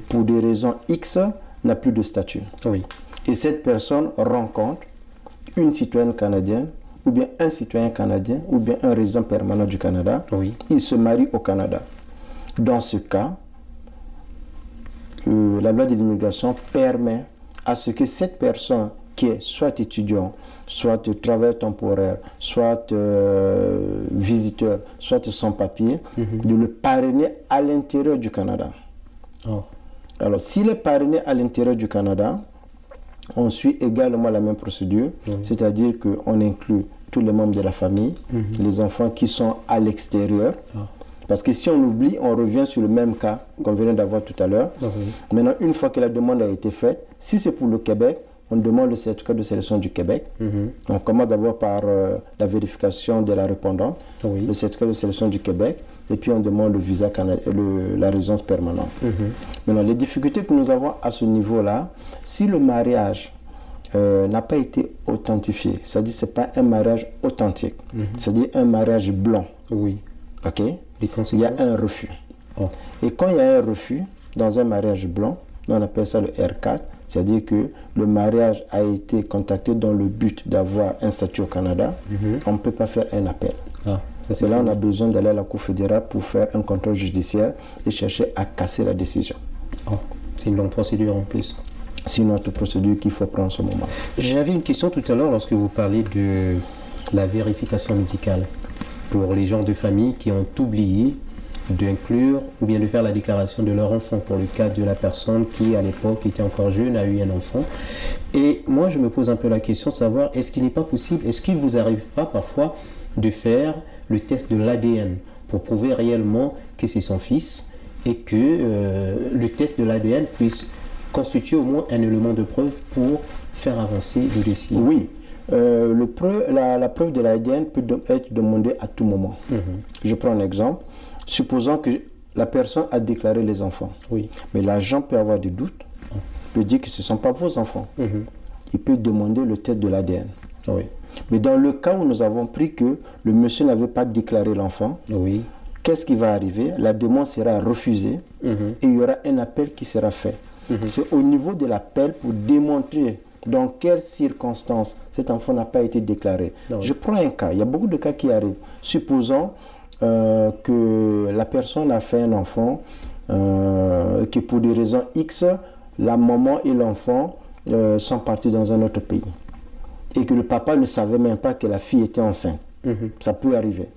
pour des raisons X, n'a plus de statut. Oui. Et cette personne rencontre une citoyenne canadienne, ou bien un citoyen canadien, ou bien un résident permanent du Canada, il se marie au Canada. Dans ce cas, la loi de l'immigration permet à ce que cette personne qui est soit étudiant, soit travailleur temporaire, soit visiteur, soit sans papier, de le parrainer à l'intérieur du Canada. Alors, s'il est parrainé à l'intérieur du Canada, on suit également la même procédure, c'est-à-dire qu'on inclut tous les membres de la famille, les enfants qui sont à l'extérieur. Parce que si on oublie, on revient sur le même cas qu'on venait d'avoir tout à l'heure. Maintenant, une fois que la demande a été faite, si c'est pour le Québec, on demande le certificat de sélection du Québec. On commence d'abord par la vérification de la répondante, le certificat de sélection du Québec, et puis on demande le visa la résidence permanente. Maintenant, les difficultés que nous avons à ce niveau-là, si le mariage n'a pas été authentifié, c'est-à-dire que ce n'est pas un mariage authentique, c'est-à-dire un mariage blanc, ok, il y a un refus. Et quand il y a un refus dans un mariage blanc, on appelle ça le R4, c'est-à-dire que le mariage a été contacté dans le but d'avoir un statut au Canada, on ne peut pas faire un appel. C'est là on a besoin d'aller à la Cour fédérale pour faire un contrôle judiciaire et chercher à casser la décision. C'est une longue procédure en plus. C'est une autre procédure qu'il faut prendre en ce moment. J'avais une question tout à l'heure lorsque vous parlez de la vérification médicale pour les gens de famille qui ont oublié d'inclure ou bien de faire la déclaration de leur enfant pour le cas de la personne qui à l'époque était encore jeune, a eu un enfant. Et moi je me pose un peu la question de savoir, est-ce qu'il n'est pas possible, est-ce qu'il vous arrive pas parfois de faire le test de l'ADN pour prouver réellement que c'est son fils et que le test de l'ADN puisse constituer au moins un élément de preuve pour faire avancer le dossier? Oui. La preuve de l'ADN peut être demandée à tout moment. Je prends un exemple. Supposons que la personne a déclaré les enfants. Mais l'agent peut avoir des doutes, peut dire que ce ne sont pas vos enfants. Il peut demander le test de l'ADN. Mais dans le cas où nous avons pris que le monsieur n'avait pas déclaré l'enfant, qu'est-ce qui va arriver? La demande sera refusée et il y aura un appel qui sera fait. C'est au niveau de l'appel pour démontrer dans quelles circonstances cet enfant n'a pas été déclaré. Je prends un cas, il y a beaucoup de cas qui arrivent. Supposons que la personne a fait un enfant, que pour des raisons X, la maman et l'enfant sont partis dans un autre pays. Et que le papa ne savait même pas que la fille était enceinte. Ça peut arriver.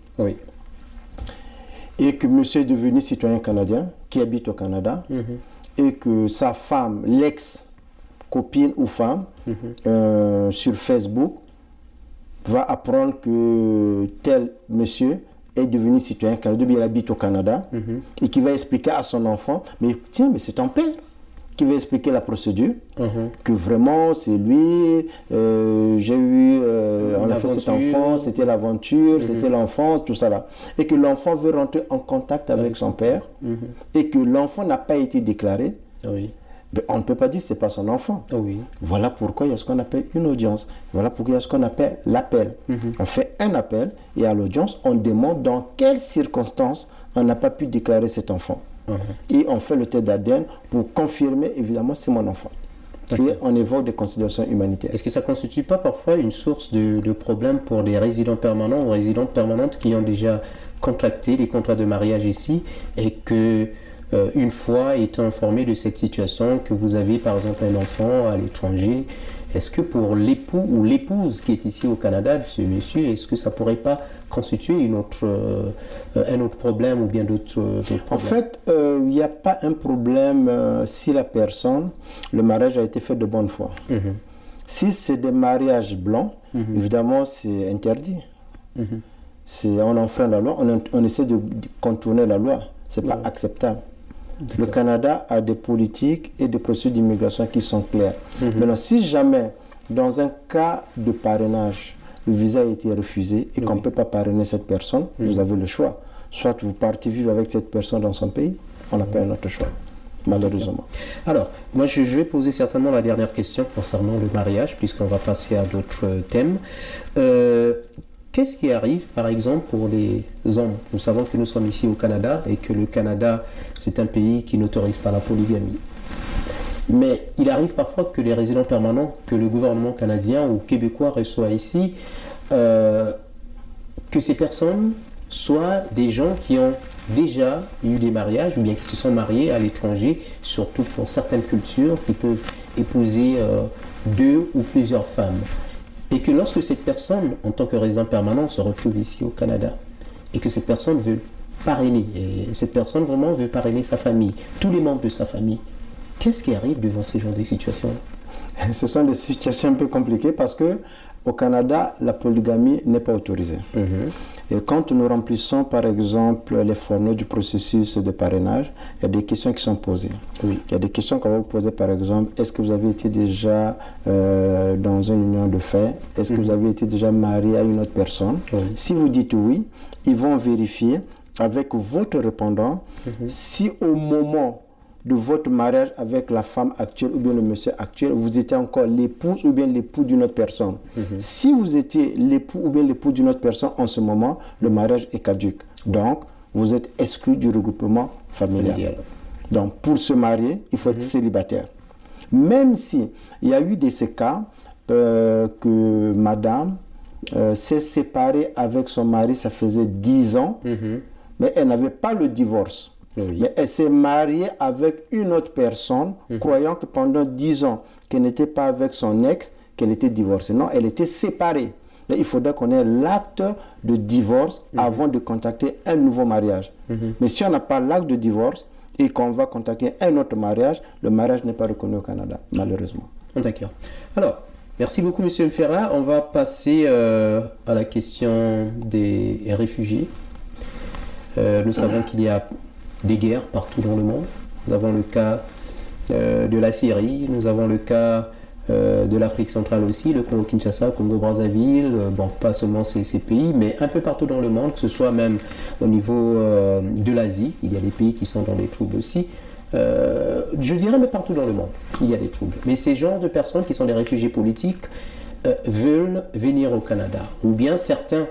Et que monsieur est devenu citoyen canadien, qui habite au Canada, et que sa femme, l'ex-copine ou femme, sur Facebook, va apprendre que tel monsieur est devenu citoyen canadien, il habite au Canada, et qui va expliquer à son enfant, mais tiens, mais c'est ton père, qui va expliquer la procédure, que vraiment c'est lui, j'ai eu, on a fait cet enfant, c'était l'aventure, c'était l'enfance, tout ça là. Et que l'enfant veut rentrer en contact avec son père, et que l'enfant n'a pas été déclaré. Mais on ne peut pas dire que ce n'est pas son enfant. Oui. Voilà pourquoi il y a ce qu'on appelle une audience. Voilà pourquoi il y a ce qu'on appelle l'appel. On fait un appel et à l'audience, on demande dans quelles circonstances on n'a pas pu déclarer cet enfant. Et on fait le test d'ADN pour confirmer, évidemment, c'est mon enfant. Et on évoque des considérations humanitaires. Est-ce que ça ne constitue pas parfois une source de problème pour les résidents permanents ou résidentes permanentes qui ont déjà contracté les contrats de mariage ici et que, une fois étant informés de cette situation, que vous avez par exemple un enfant à l'étranger, est-ce que pour l'époux ou l'épouse qui est ici au Canada, de ce monsieur, est-ce que ça ne pourrait pas constituer un autre problème ou bien d'autres problèmes? En fait, il n'y a pas un problème si la personne, le mariage a été fait de bonne foi. Si c'est des mariages blancs, évidemment, c'est interdit. On enfreint la loi, on essaie de contourner la loi. Ce n'est pas acceptable. Le Canada a des politiques et des procédures d'immigration qui sont claires. Maintenant, si jamais, dans un cas de parrainage, le visa a été refusé et qu'on ne peut pas parrainer cette personne, vous avez le choix. Soit vous partez vivre avec cette personne dans son pays, on n'a pas un autre choix, malheureusement. Alors, moi je vais poser certainement la dernière question concernant le mariage, puisqu'on va passer à d'autres thèmes. Qu'est-ce qui arrive, par exemple, pour les hommes? Nous savons que nous sommes ici au Canada et que le Canada, c'est un pays qui n'autorise pas la polygamie. Mais il arrive parfois que les résidents permanents, que le gouvernement canadien ou québécois reçoit ici, que ces personnes soient des gens qui ont déjà eu des mariages ou bien qui se sont mariés à l'étranger, surtout pour certaines cultures qui peuvent épouser 2 ou plusieurs femmes. Et que lorsque cette personne, en tant que résident permanent, se retrouve ici au Canada, et que cette personne veut parrainer, et cette personne vraiment veut parrainer sa famille, tous les membres de sa famille, qu'est-ce qui arrive devant ce genre de situations? Ce sont des situations un peu compliquées parce que au Canada, la polygamie n'est pas autorisée. Et quand nous remplissons, par exemple, les formulaires du processus de parrainage, il y a des questions qui sont posées. Il y a des questions qu'on va vous poser, par exemple, est-ce que vous avez été déjà dans une union de fait? Est-ce que vous avez été déjà marié à une autre personne? Si vous dites oui, ils vont vérifier avec votre répondant si au moment de votre mariage avec la femme actuelle ou bien le monsieur actuel, vous étiez encore l'épouse ou bien l'époux d'une autre personne. Si vous étiez l'époux ou bien l'époux d'une autre personne en ce moment, le mariage est caduc. Donc, vous êtes exclu du regroupement familial. Donc, pour se marier, il faut être célibataire. Même si il y a eu ces cas que madame s'est séparée avec son mari, ça faisait 10 ans, mais elle n'avait pas le divorce. Mais elle s'est mariée avec une autre personne, croyant que pendant 10 ans, qu'elle n'était pas avec son ex, qu'elle était divorcée. Non, elle était séparée. Mais il faudrait qu'on ait l'acte de divorce avant de contacter un nouveau mariage. Mais si on n'a pas l'acte de divorce et qu'on va contacter un autre mariage, le mariage n'est pas reconnu au Canada, malheureusement. D'accord. Alors, merci beaucoup, M. Mfera. On va passer à la question des réfugiés. Nous savons qu'il y a des guerres partout dans le monde. Nous avons le cas de la Syrie, nous avons le cas de l'Afrique centrale aussi, le Congo-Kinshasa, Congo-Brazzaville, bon, pas seulement ces pays, mais un peu partout dans le monde, que ce soit même au niveau de l'Asie, il y a des pays qui sont dans des troubles aussi. Je dirais mais partout dans le monde, il y a des troubles. Mais ces genres de personnes qui sont des réfugiés politiques veulent venir au Canada, ou bien certains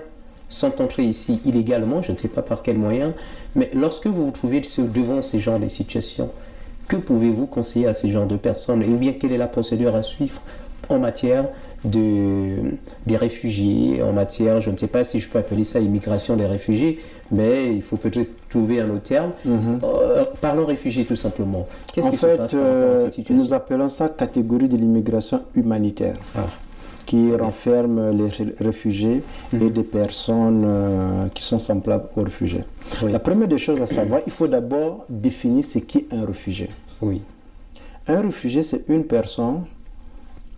sont entrés ici illégalement, je ne sais pas par quel moyen, mais lorsque vous vous trouvez devant ces genres de situations, que pouvez-vous conseiller à ces genres de personnes, ou bien quelle est la procédure à suivre en matière des réfugiés, en matière, je ne sais pas si je peux appeler ça immigration des réfugiés, mais il faut peut-être trouver un autre terme. Parlons réfugiés tout simplement. Qu'est-ce qui se passe par rapport à cette situation? Nous appelons ça catégorie de l'immigration humanitaire. Qui renferme les réfugiés et des personnes qui sont semblables aux réfugiés. La première des choses à savoir, il faut d'abord définir ce qu'est un réfugié. Un réfugié, c'est une personne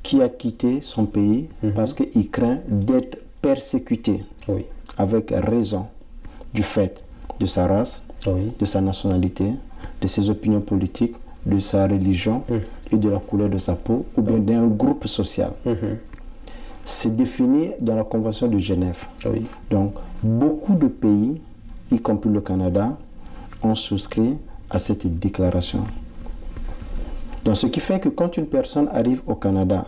qui a quitté son pays parce qu'il craint d'être persécuté avec raison du fait de sa race, de sa nationalité, de ses opinions politiques, de sa religion et de la couleur de sa peau ou bien d'un groupe social. C'est défini dans la Convention de Genève. Donc, beaucoup de pays, y compris le Canada, ont souscrit à cette déclaration. Donc ce qui fait que quand une personne arrive au Canada,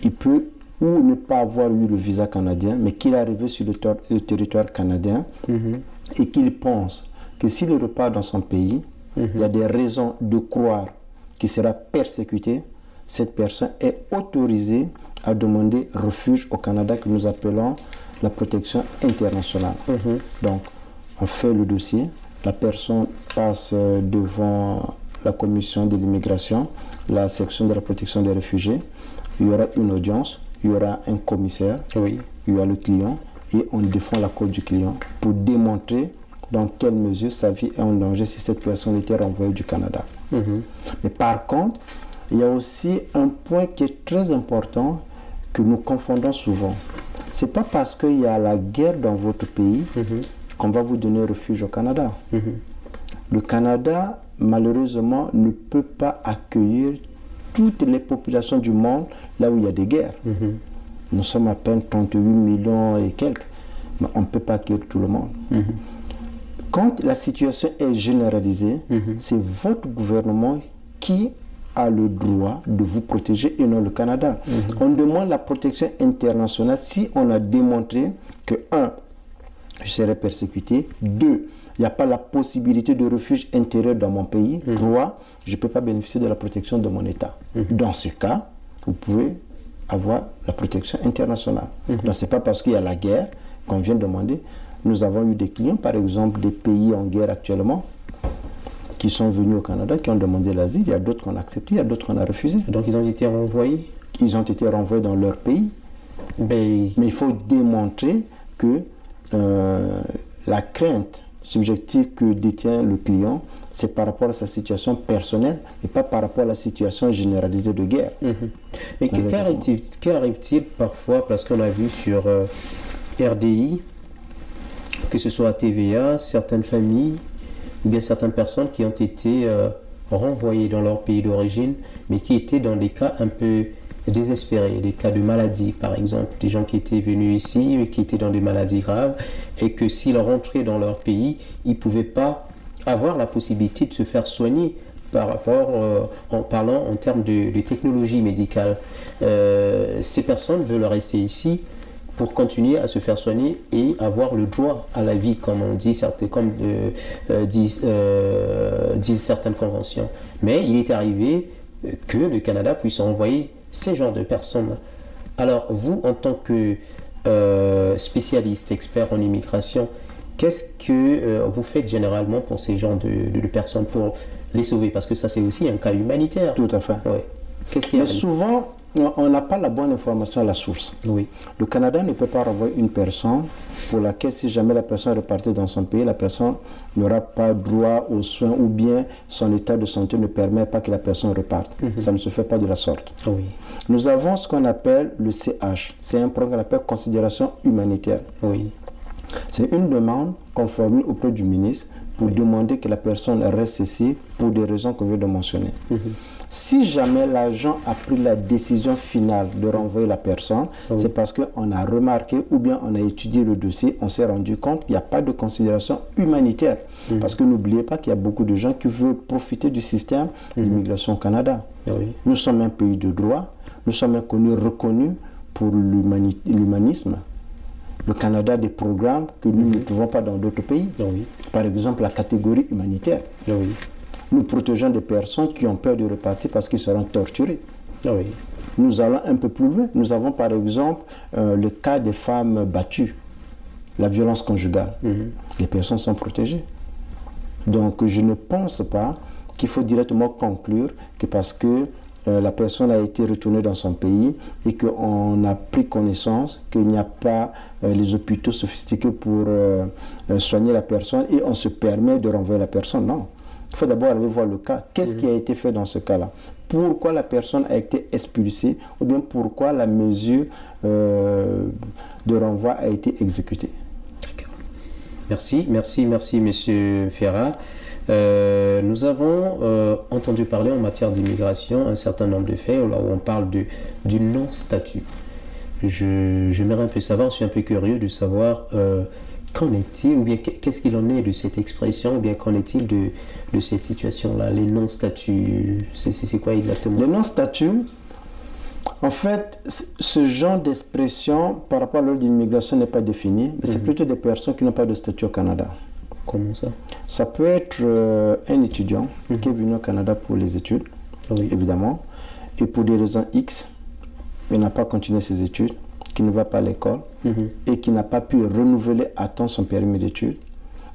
il peut ou ne pas avoir eu le visa canadien, mais qu'il est arrivé sur le territoire canadien et qu'il pense que s'il repart dans son pays, il y a des raisons de croire qu'il sera persécuté, cette personne est autorisée à demander refuge au Canada que nous appelons la protection internationale. Donc, on fait le dossier, la personne passe devant la commission de l'immigration, la section de la protection des réfugiés, il y aura une audience, il y aura un commissaire, il y a le client et on défend la cause du client pour démontrer dans quelle mesure sa vie est en danger si cette personne était renvoyée du Canada. Mais par contre, il y a aussi un point qui est très important que nous confondons souvent. Ce n'est pas parce qu'il y a la guerre dans votre pays qu'on va vous donner refuge au Canada. Le Canada, malheureusement, ne peut pas accueillir toutes les populations du monde là où il y a des guerres. Nous sommes à peine 38 millions et quelques, mais on ne peut pas accueillir tout le monde. Quand la situation est généralisée, c'est votre gouvernement qui a le droit de vous protéger et non le Canada. On demande la protection internationale si on a démontré que 1, je serai persécuté, 2, il n'y a pas la possibilité de refuge intérieur dans mon pays, 3, je ne peux pas bénéficier de la protection de mon État. Dans ce cas, vous pouvez avoir la protection internationale. Donc ce n'est pas parce qu'il y a la guerre qu'on vient demander. Nous avons eu des clients, par exemple, des pays en guerre actuellement, qui sont venus au Canada, qui ont demandé l'asile. Il y a d'autres qu'on a acceptés, il y a d'autres qu'on a refusés. Donc ils ont été renvoyés? Ils ont été renvoyés dans leur pays. Mais il faut démontrer que la crainte subjective que détient le client, c'est par rapport à sa situation personnelle et pas par rapport à la situation généralisée de guerre. Mais qu'arrive-t-il parfois, parce qu'on a vu sur RDI, que ce soit à TVA, certaines familles ou bien certaines personnes qui ont été renvoyées dans leur pays d'origine, mais qui étaient dans des cas un peu désespérés, des cas de maladie par exemple, des gens qui étaient venus ici, mais qui étaient dans des maladies graves, et que s'ils rentraient dans leur pays, ils ne pouvaient pas avoir la possibilité de se faire soigner par rapport, en parlant en termes de technologie médicale. Ces personnes veulent rester ici pour continuer à se faire soigner et avoir le droit à la vie, comme on dit, comme disent certaines conventions. Mais il est arrivé que le Canada puisse envoyer ces genres de personnes. Alors, vous, en tant que spécialiste, expert en immigration, qu'est-ce que vous faites généralement pour ces genres de personnes, pour les sauver? Parce que ça, c'est aussi un cas humanitaire. Tout à fait. Ouais. Mais souvent, on n'a pas la bonne information à la source. Le Canada ne peut pas renvoyer une personne pour laquelle, si jamais la personne repartait dans son pays, la personne n'aura pas droit aux soins ou bien son état de santé ne permet pas que la personne reparte. Ça ne se fait pas de la sorte. Nous avons ce qu'on appelle le CH. C'est un programme qu'on appelle considération humanitaire. C'est une demande qu'on formule auprès du ministre pour demander que la personne reste ici pour des raisons qu'on vient de mentionner. Si jamais l'agent a pris la décision finale de renvoyer la personne, c'est parce qu'on a remarqué ou bien on a étudié le dossier, on s'est rendu compte qu'il n'y a pas de considération humanitaire. Parce que n'oubliez pas qu'il y a beaucoup de gens qui veulent profiter du système d'immigration au Canada. Nous sommes un pays de droit, nous sommes reconnus pour l'humanisme. Le Canada a des programmes que nous ne trouvons pas dans d'autres pays. Par exemple, la catégorie humanitaire. Nous protégeons des personnes qui ont peur de repartir parce qu'ils seront torturés. Nous allons un peu plus loin. Nous avons par exemple le cas des femmes battues, la violence conjugale. Les personnes sont protégées. Donc je ne pense pas qu'il faut directement conclure que parce que la personne a été retournée dans son pays et qu'on a pris connaissance qu'il n'y a pas les hôpitaux sophistiqués pour soigner la personne et on se permet de renvoyer la personne. Non. Il faut d'abord aller voir le cas. Qu'est-ce qui a été fait dans ce cas-là? Pourquoi la personne a été expulsée ou bien pourquoi la mesure de renvoi a été exécutée? Merci, Monsieur Ferra. Nous avons entendu parler en matière d'immigration un certain nombre de faits là où on parle du non-statut. J'aimerais un peu savoir, je suis un peu curieux de savoir Qu'en est-il, ou bien qu'est-ce qu'il en est de cette expression, ou bien qu'en est-il de cette situation-là, les non-statuts, c'est quoi exactement? Les non-statuts, en fait, ce genre d'expression par rapport à l'ordre d'immigration n'est pas défini, mais c'est plutôt des personnes qui n'ont pas de statut au Canada. Comment ça? Ça peut être un étudiant qui est venu au Canada pour les études, évidemment, et pour des raisons X, il n'a pas continué ses études, qui ne va pas à l'école et qui n'a pas pu renouveler à temps son permis d'études,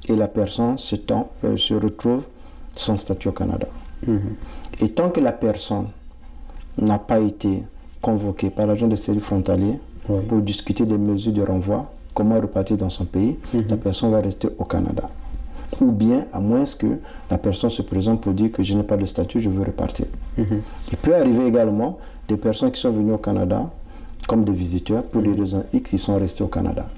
et la personne se retrouve son statut au Canada. Et tant que la personne n'a pas été convoquée par l'agent de service frontalier pour discuter des mesures de renvoi, comment repartir dans son pays, la personne va rester au Canada. Ou bien, à moins que la personne se présente pour dire que je n'ai pas de statut, je veux repartir. Il peut arriver également des personnes qui sont venues au Canada comme des visiteurs, pour des raisons X, ils sont restés au Canada.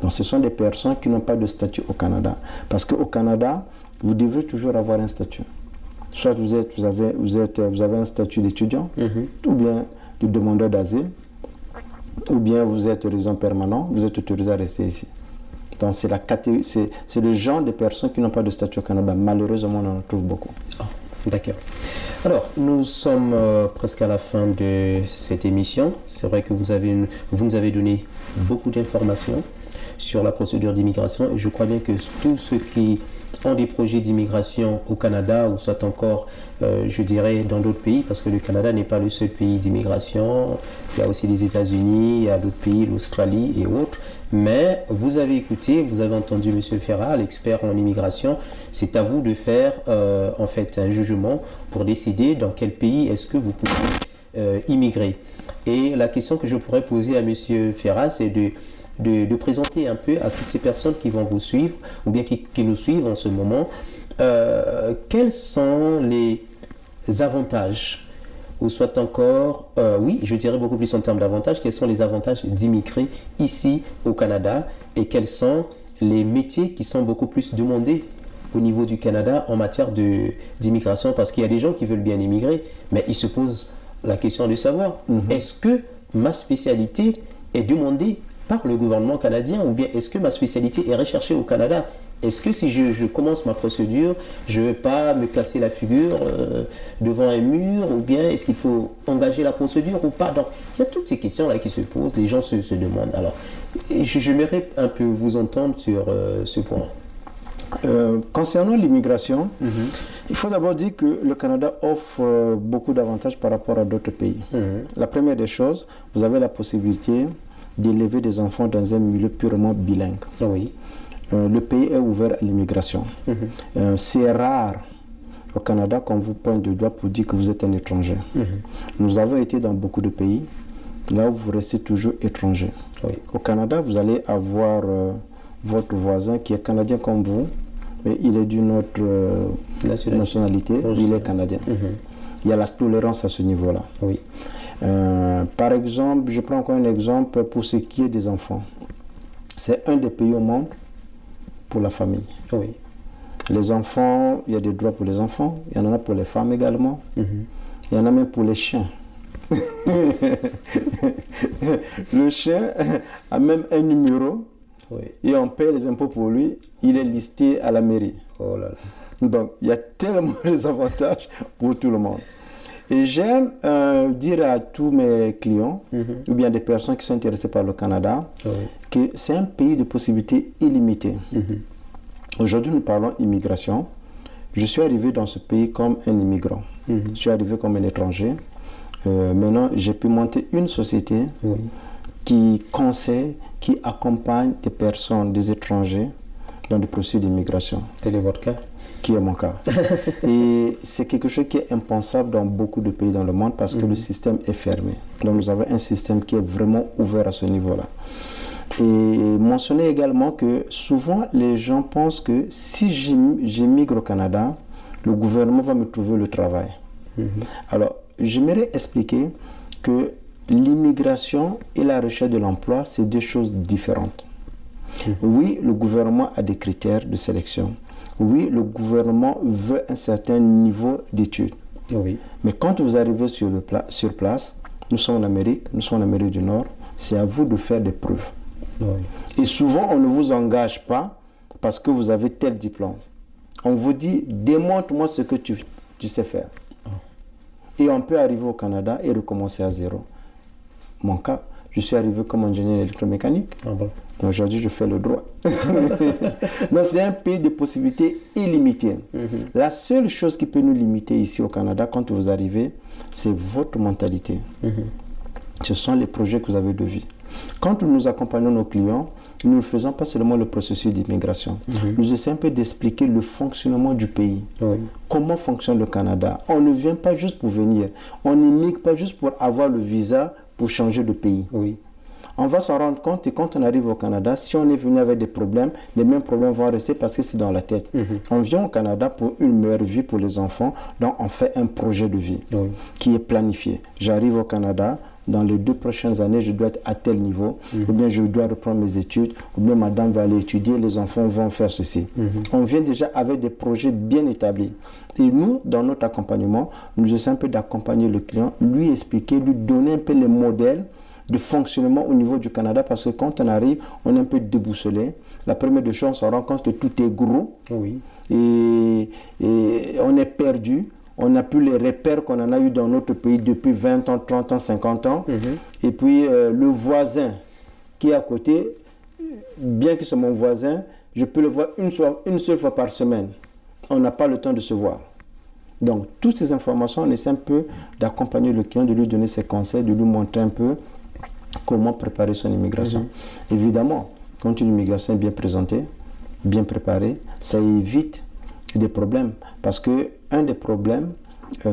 Donc ce sont des personnes qui n'ont pas de statut au Canada. Parce qu'au Canada, vous devez toujours avoir un statut. Soit vous avez un statut d'étudiant, ou bien de demandeur d'asile, ou bien vous êtes résident permanent, vous êtes autorisé à rester ici. Donc c'est le genre de personnes qui n'ont pas de statut au Canada. Malheureusement, on en trouve beaucoup. Oh, d'accord. Alors, nous sommes presque à la fin de cette émission. C'est vrai que vous nous avez donné beaucoup d'informations sur la procédure d'immigration, et je crois bien que tous ceux qui ont des projets d'immigration au Canada, ou soit encore, je dirais, dans d'autres pays, parce que le Canada n'est pas le seul pays d'immigration, il y a aussi les États-Unis, il y a d'autres pays, l'Australie et autres. Mais vous avez écouté, vous avez entendu M. Ferrat, l'expert en immigration. C'est à vous de faire en fait un jugement pour décider dans quel pays est-ce que vous pouvez immigrer. Et la question que je pourrais poser à M. Ferrat, c'est de présenter un peu à toutes ces personnes qui vont vous suivre, ou bien qui nous suivent en ce moment, quels sont les avantages, ou soit encore, oui, je dirais beaucoup plus en termes d'avantages, quels sont les avantages d'immigrer ici au Canada, et quels sont les métiers qui sont beaucoup plus demandés au niveau du Canada en matière d'immigration, parce qu'il y a des gens qui veulent bien immigrer, mais ils se posent la question de savoir, est-ce que ma spécialité est demandée par le gouvernement canadien, ou bien est-ce que ma spécialité est recherchée au Canada? Est-ce que si je commence ma procédure, je ne vais pas me casser la figure devant un mur, ou bien est-ce qu'il faut engager la procédure ou pas? Donc, il y a toutes ces questions-là qui se posent, les gens se demandent. Alors, j'aimerais un peu vous entendre sur ce point. Concernant l'immigration, il faut d'abord dire que le Canada offre beaucoup d'avantages par rapport à d'autres pays. La première des choses, vous avez la possibilité d'élever des enfants dans un milieu purement bilingue. Oui. Le pays est ouvert à l'immigration. C'est rare au Canada qu'on vous pointe du doigt pour dire que vous êtes un étranger. Nous avons été dans beaucoup de pays, là où vous restez toujours étranger. Oui. Au Canada, vous allez avoir votre voisin qui est canadien comme vous, mais il est d'une autre nationalité, il est canadien. Il y a la tolérance à ce niveau-là. Oui. Par exemple, je prends encore un exemple pour ce qui est des enfants. C'est un des pays au monde pour la famille. Oui. Les enfants, il y a des droits pour les enfants, il y en a pour les femmes également, il y en a même pour les chiens. Le chien a même un numéro, et on paie les impôts pour lui, il est listé à la mairie. Oh là là. Donc, il y a tellement de avantages pour tout le monde. Et j'aime dire à tous mes clients, ou bien des personnes qui sont intéressées par le Canada, que c'est un pays de possibilités illimitées. Aujourd'hui, nous parlons immigration. Je suis arrivé dans ce pays comme un immigrant. Je suis arrivé comme un étranger. Maintenant, j'ai pu monter une société qui conseille, qui accompagne des personnes, des étrangers, dans des processus d'immigration. Quel est votre cas? Qui est mon cas. Et c'est quelque chose qui est impensable dans beaucoup de pays dans le monde parce que le système est fermé. Donc nous avons un système qui est vraiment ouvert à ce niveau-là. Et mentionner également que souvent les gens pensent que si j'émigre au Canada, le gouvernement va me trouver le travail. Alors, j'aimerais expliquer que l'immigration et la recherche de l'emploi, c'est deux choses différentes. Oui, le gouvernement a des critères de sélection. Oui, le gouvernement veut un certain niveau d'études. Oui. Mais quand vous arrivez sur place, nous sommes en Amérique du Nord, c'est à vous de faire des preuves. Oui. Et souvent, on ne vous engage pas parce que vous avez tel diplôme. On vous dit, démontre-moi ce que tu sais faire. Et on peut arriver au Canada et recommencer à zéro. Mon cas, je suis arrivé comme ingénieur électromécanique. Ah bon. Aujourd'hui, je fais le droit. Donc, c'est un pays de possibilités illimitées. La seule chose qui peut nous limiter ici au Canada, quand vous arrivez, c'est votre mentalité. Ce sont les projets que vous avez de vie. Quand nous accompagnons nos clients, nous ne faisons pas seulement le processus d'immigration. Nous essayons un peu d'expliquer le fonctionnement du pays. Oui. Comment fonctionne le Canada. On ne vient pas juste pour venir. On n'immigre pas juste pour avoir le visa pour changer de pays. Oui. On va s'en rendre compte et quand on arrive au Canada, si on est venu avec des problèmes, les mêmes problèmes vont rester parce que c'est dans la tête. On vient au Canada pour une meilleure vie pour les enfants, donc on fait un projet de vie qui est planifié. J'arrive au Canada, dans les 2 prochaines années, je dois être à tel niveau, ou bien je dois reprendre mes études, ou bien madame va aller étudier, les enfants vont faire ceci. On vient déjà avec des projets bien établis. Et nous, dans notre accompagnement, nous essayons un peu d'accompagner le client, lui expliquer, lui donner un peu les modèles de fonctionnement au niveau du Canada, parce que quand on arrive, on est un peu déboussolé. La première des choses, on se rend compte que tout est gros et on est perdu. On n'a plus les repères qu'on en a eu dans notre pays depuis 20 ans, 30 ans, 50 ans. Et puis le voisin qui est à côté, bien que c'est mon voisin, je peux le voir une seule fois par semaine. On n'a pas le temps de se voir. Donc, toutes ces informations, on essaie un peu d'accompagner le client, de lui donner ses conseils, de lui montrer un peu comment préparer son immigration. Évidemment, quand une immigration est bien présentée, bien préparée, ça évite des problèmes. Parce que un des problèmes,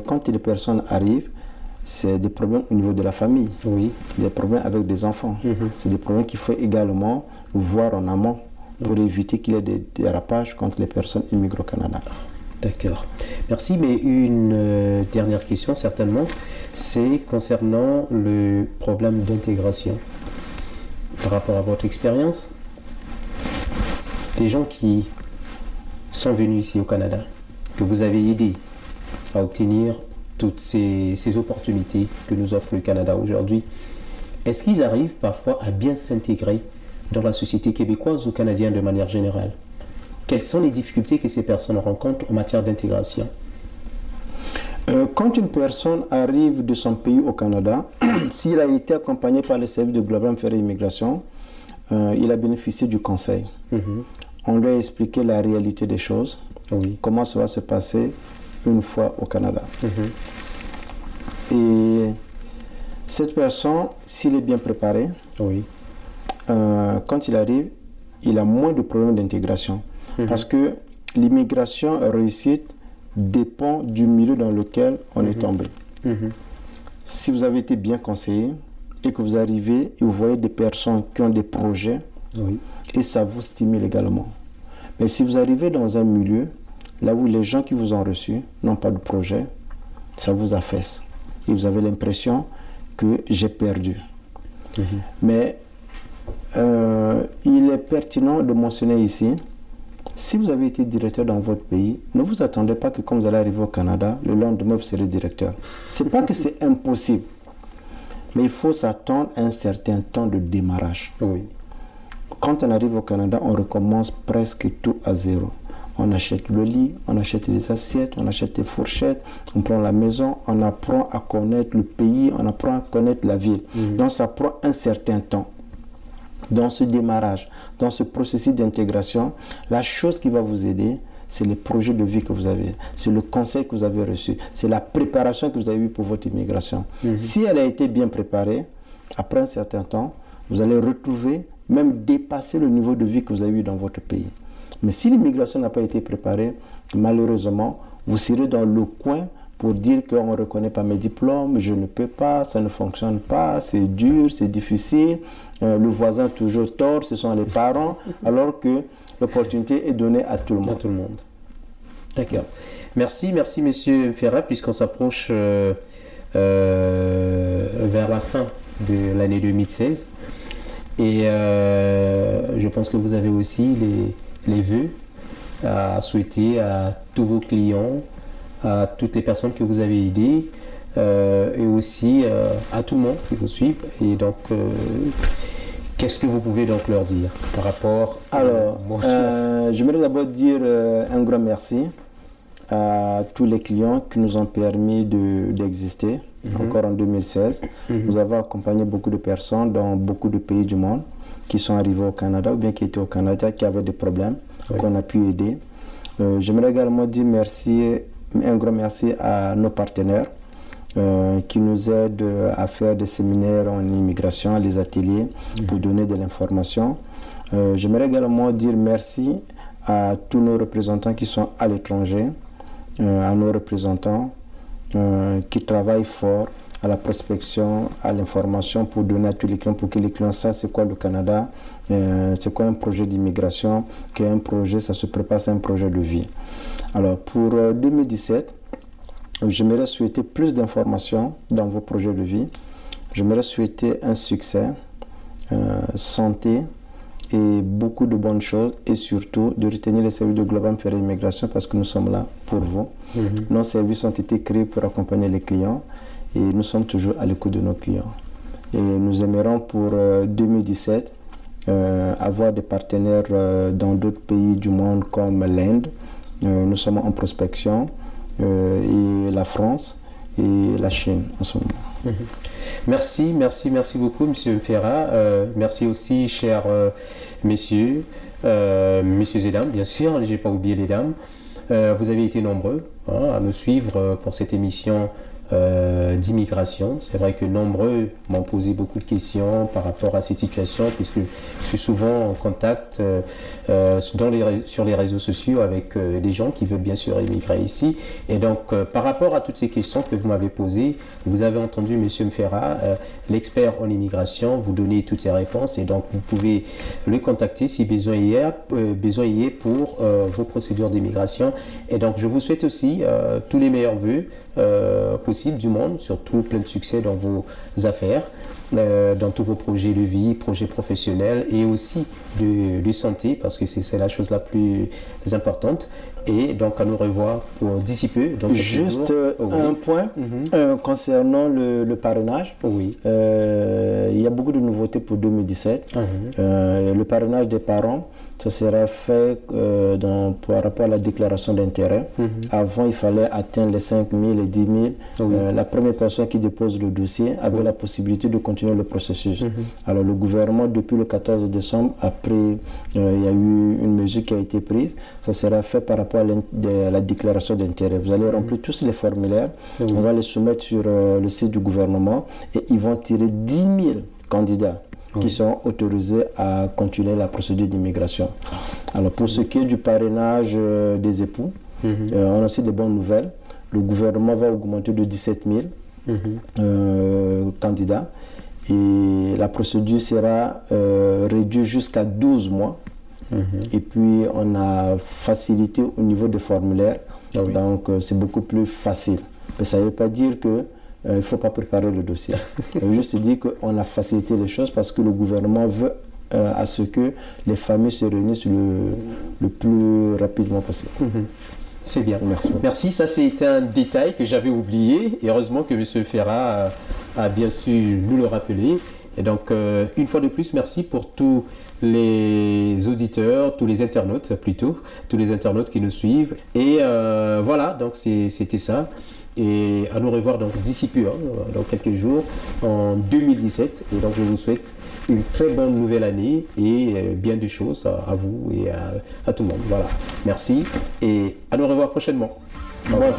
quand les personnes arrivent, c'est des problèmes au niveau de la famille, des problèmes avec des enfants. C'est des problèmes qu'il faut également voir en amont pour éviter qu'il y ait des dérapages quand les personnes immigrent au Canada. D'accord. Merci, mais une dernière question certainement, c'est concernant le problème d'intégration. Par rapport à votre expérience, les gens qui sont venus ici au Canada, que vous avez aidés à obtenir toutes ces opportunités que nous offre le Canada aujourd'hui, est-ce qu'ils arrivent parfois à bien s'intégrer dans la société québécoise ou canadienne de manière générale? Quelles sont les difficultés que ces personnes rencontrent en matière d'intégration? Quand une personne arrive de son pays au Canada, s'il a été accompagné par les services de Global Ferry Immigration, il a bénéficié du conseil. On lui a expliqué la réalité des choses, comment ça va se passer une fois au Canada. Et cette personne, s'il est bien préparé, quand il arrive, il a moins de problèmes d'intégration. Parce que l'immigration réussite dépend du milieu dans lequel on est tombé. Si vous avez été bien conseillé et que vous arrivez et vous voyez des personnes qui ont des projets, et ça vous stimule également. Mais si vous arrivez dans un milieu là où les gens qui vous ont reçu n'ont pas de projet, ça vous affaisse. Et vous avez l'impression que j'ai perdu. Mais il est pertinent de mentionner ici, si vous avez été directeur dans votre pays, ne vous attendez pas que comme vous allez arriver au Canada, le lendemain vous serez directeur. Ce n'est pas que c'est impossible, mais il faut s'attendre à un certain temps de démarrage. Quand on arrive au Canada, on recommence presque tout à zéro. On achète le lit, on achète les assiettes, on achète les fourchettes, on prend la maison, on apprend à connaître le pays, on apprend à connaître la ville. Donc ça prend un certain temps. Dans ce démarrage, dans ce processus d'intégration, la chose qui va vous aider, c'est les projets de vie que vous avez, c'est le conseil que vous avez reçu, c'est la préparation que vous avez eue pour votre immigration. Si elle a été bien préparée, après un certain temps, vous allez retrouver, même dépasser le niveau de vie que vous avez eu dans votre pays. Mais si l'immigration n'a pas été préparée, malheureusement, vous serez dans le coin pour dire qu'on ne reconnaît pas mes diplômes, je ne peux pas, ça ne fonctionne pas, c'est dur, c'est difficile, le voisin a toujours tort, ce sont les parents, alors que l'opportunité est donnée à tout le monde. À tout le monde. D'accord. Merci Monsieur Ferrat, puisqu'on s'approche vers la fin de l'année 2016. Et je pense que vous avez aussi les vœux à souhaiter à tous vos clients, à toutes les personnes que vous avez aidées et aussi à tout le monde qui vous suit. Et donc, Qu'est-ce que vous pouvez donc leur dire par rapport Alors, j'aimerais d'abord dire un grand merci à tous les clients qui nous ont permis d'exister. Encore en 2016, nous avons accompagné beaucoup de personnes dans beaucoup de pays du monde qui sont arrivés au Canada ou bien qui étaient au Canada, qui avaient des problèmes, qu'on a pu aider. J'aimerais également dire un grand merci à nos partenaires qui nous aident à faire des séminaires en immigration, les ateliers, pour donner de l'information. J'aimerais également dire merci à tous nos représentants qui sont à l'étranger, à nos représentants qui travaillent fort à la prospection, à l'information pour donner à tous les clients, pour que les clients sachent c'est quoi le Canada, c'est quoi un projet d'immigration, qu'un projet, ça se prépare, c'est un projet de vie. Alors pour 2017, j'aimerais souhaiter plus d'informations dans vos projets de vie. J'aimerais souhaiter un succès, santé et beaucoup de bonnes choses, et surtout de retenir les services de Global Ferry Immigration parce que nous sommes là pour vous. Nos services ont été créés pour accompagner les clients et nous sommes toujours à l'écoute de nos clients. Et nous aimerons pour 2017 avoir des partenaires dans d'autres pays du monde comme l'Inde. Nous sommes en prospection, et la France et la Chine en ce moment. Merci beaucoup, Monsieur Mfera. Merci aussi, chers messieurs et dames, bien sûr, je n'ai pas oublié les dames. Vous avez été nombreux à nous suivre pour cette émission d'immigration. C'est vrai que nombreux m'ont posé beaucoup de questions par rapport à cette situation, puisque je suis souvent en contact sur les réseaux sociaux avec des gens qui veulent bien sûr immigrer ici. Et donc, par rapport à toutes ces questions que vous m'avez posées, vous avez entendu M. Mfera, l'expert en immigration, vous donner toutes ces réponses. Et donc, vous pouvez le contacter si besoin y est pour vos procédures d'immigration. Et donc, je vous souhaite aussi tous les meilleurs vœux possibles du monde, surtout plein de succès dans vos affaires, dans tous vos projets de vie, projets professionnels et aussi de santé, parce que c'est la chose la plus importante. Et donc à nous revoir pour d'ici peu. Juste un point concernant le parrainage. Oui. Il y a beaucoup de nouveautés pour 2017. Le parrainage des parents, ça sera fait par rapport à la déclaration d'intérêt. Avant, il fallait atteindre les 5 000 et 10 000. La première personne qui dépose le dossier avait la possibilité de continuer le processus. Alors le gouvernement, depuis le 14 décembre, après, il y a eu une mesure qui a été prise. Ça sera fait par rapport à la déclaration d'intérêt. Vous allez remplir tous les formulaires. On va les soumettre sur le site du gouvernement et ils vont tirer 10 000 candidats qui sont autorisés à continuer la procédure d'immigration. Alors pour ce qui est du parrainage des époux, on a aussi de bonnes nouvelles. Le gouvernement va augmenter de 17 000 candidats et la procédure sera réduite jusqu'à 12 mois. Et puis on a facilité au niveau des formulaires, donc c'est beaucoup plus facile. Mais ça ne veut pas dire que il ne faut pas préparer le dossier. Je veux juste dire qu'on a facilité les choses parce que le gouvernement veut à ce que les familles se réunissent le plus rapidement possible. C'est bien. Merci. Ça c'est un détail que j'avais oublié. Et heureusement que M. Ferra a bien su nous le rappeler. Et donc, une fois de plus, merci pour tous les auditeurs, tous les internautes plutôt, tous les internautes qui nous suivent. Et voilà, donc c'était ça. Et à nous revoir donc d'ici peu, dans quelques jours, en 2017. Et donc je vous souhaite une très bonne nouvelle année et bien de choses à vous et à tout le monde. Voilà. Merci et à nous revoir prochainement. Au revoir.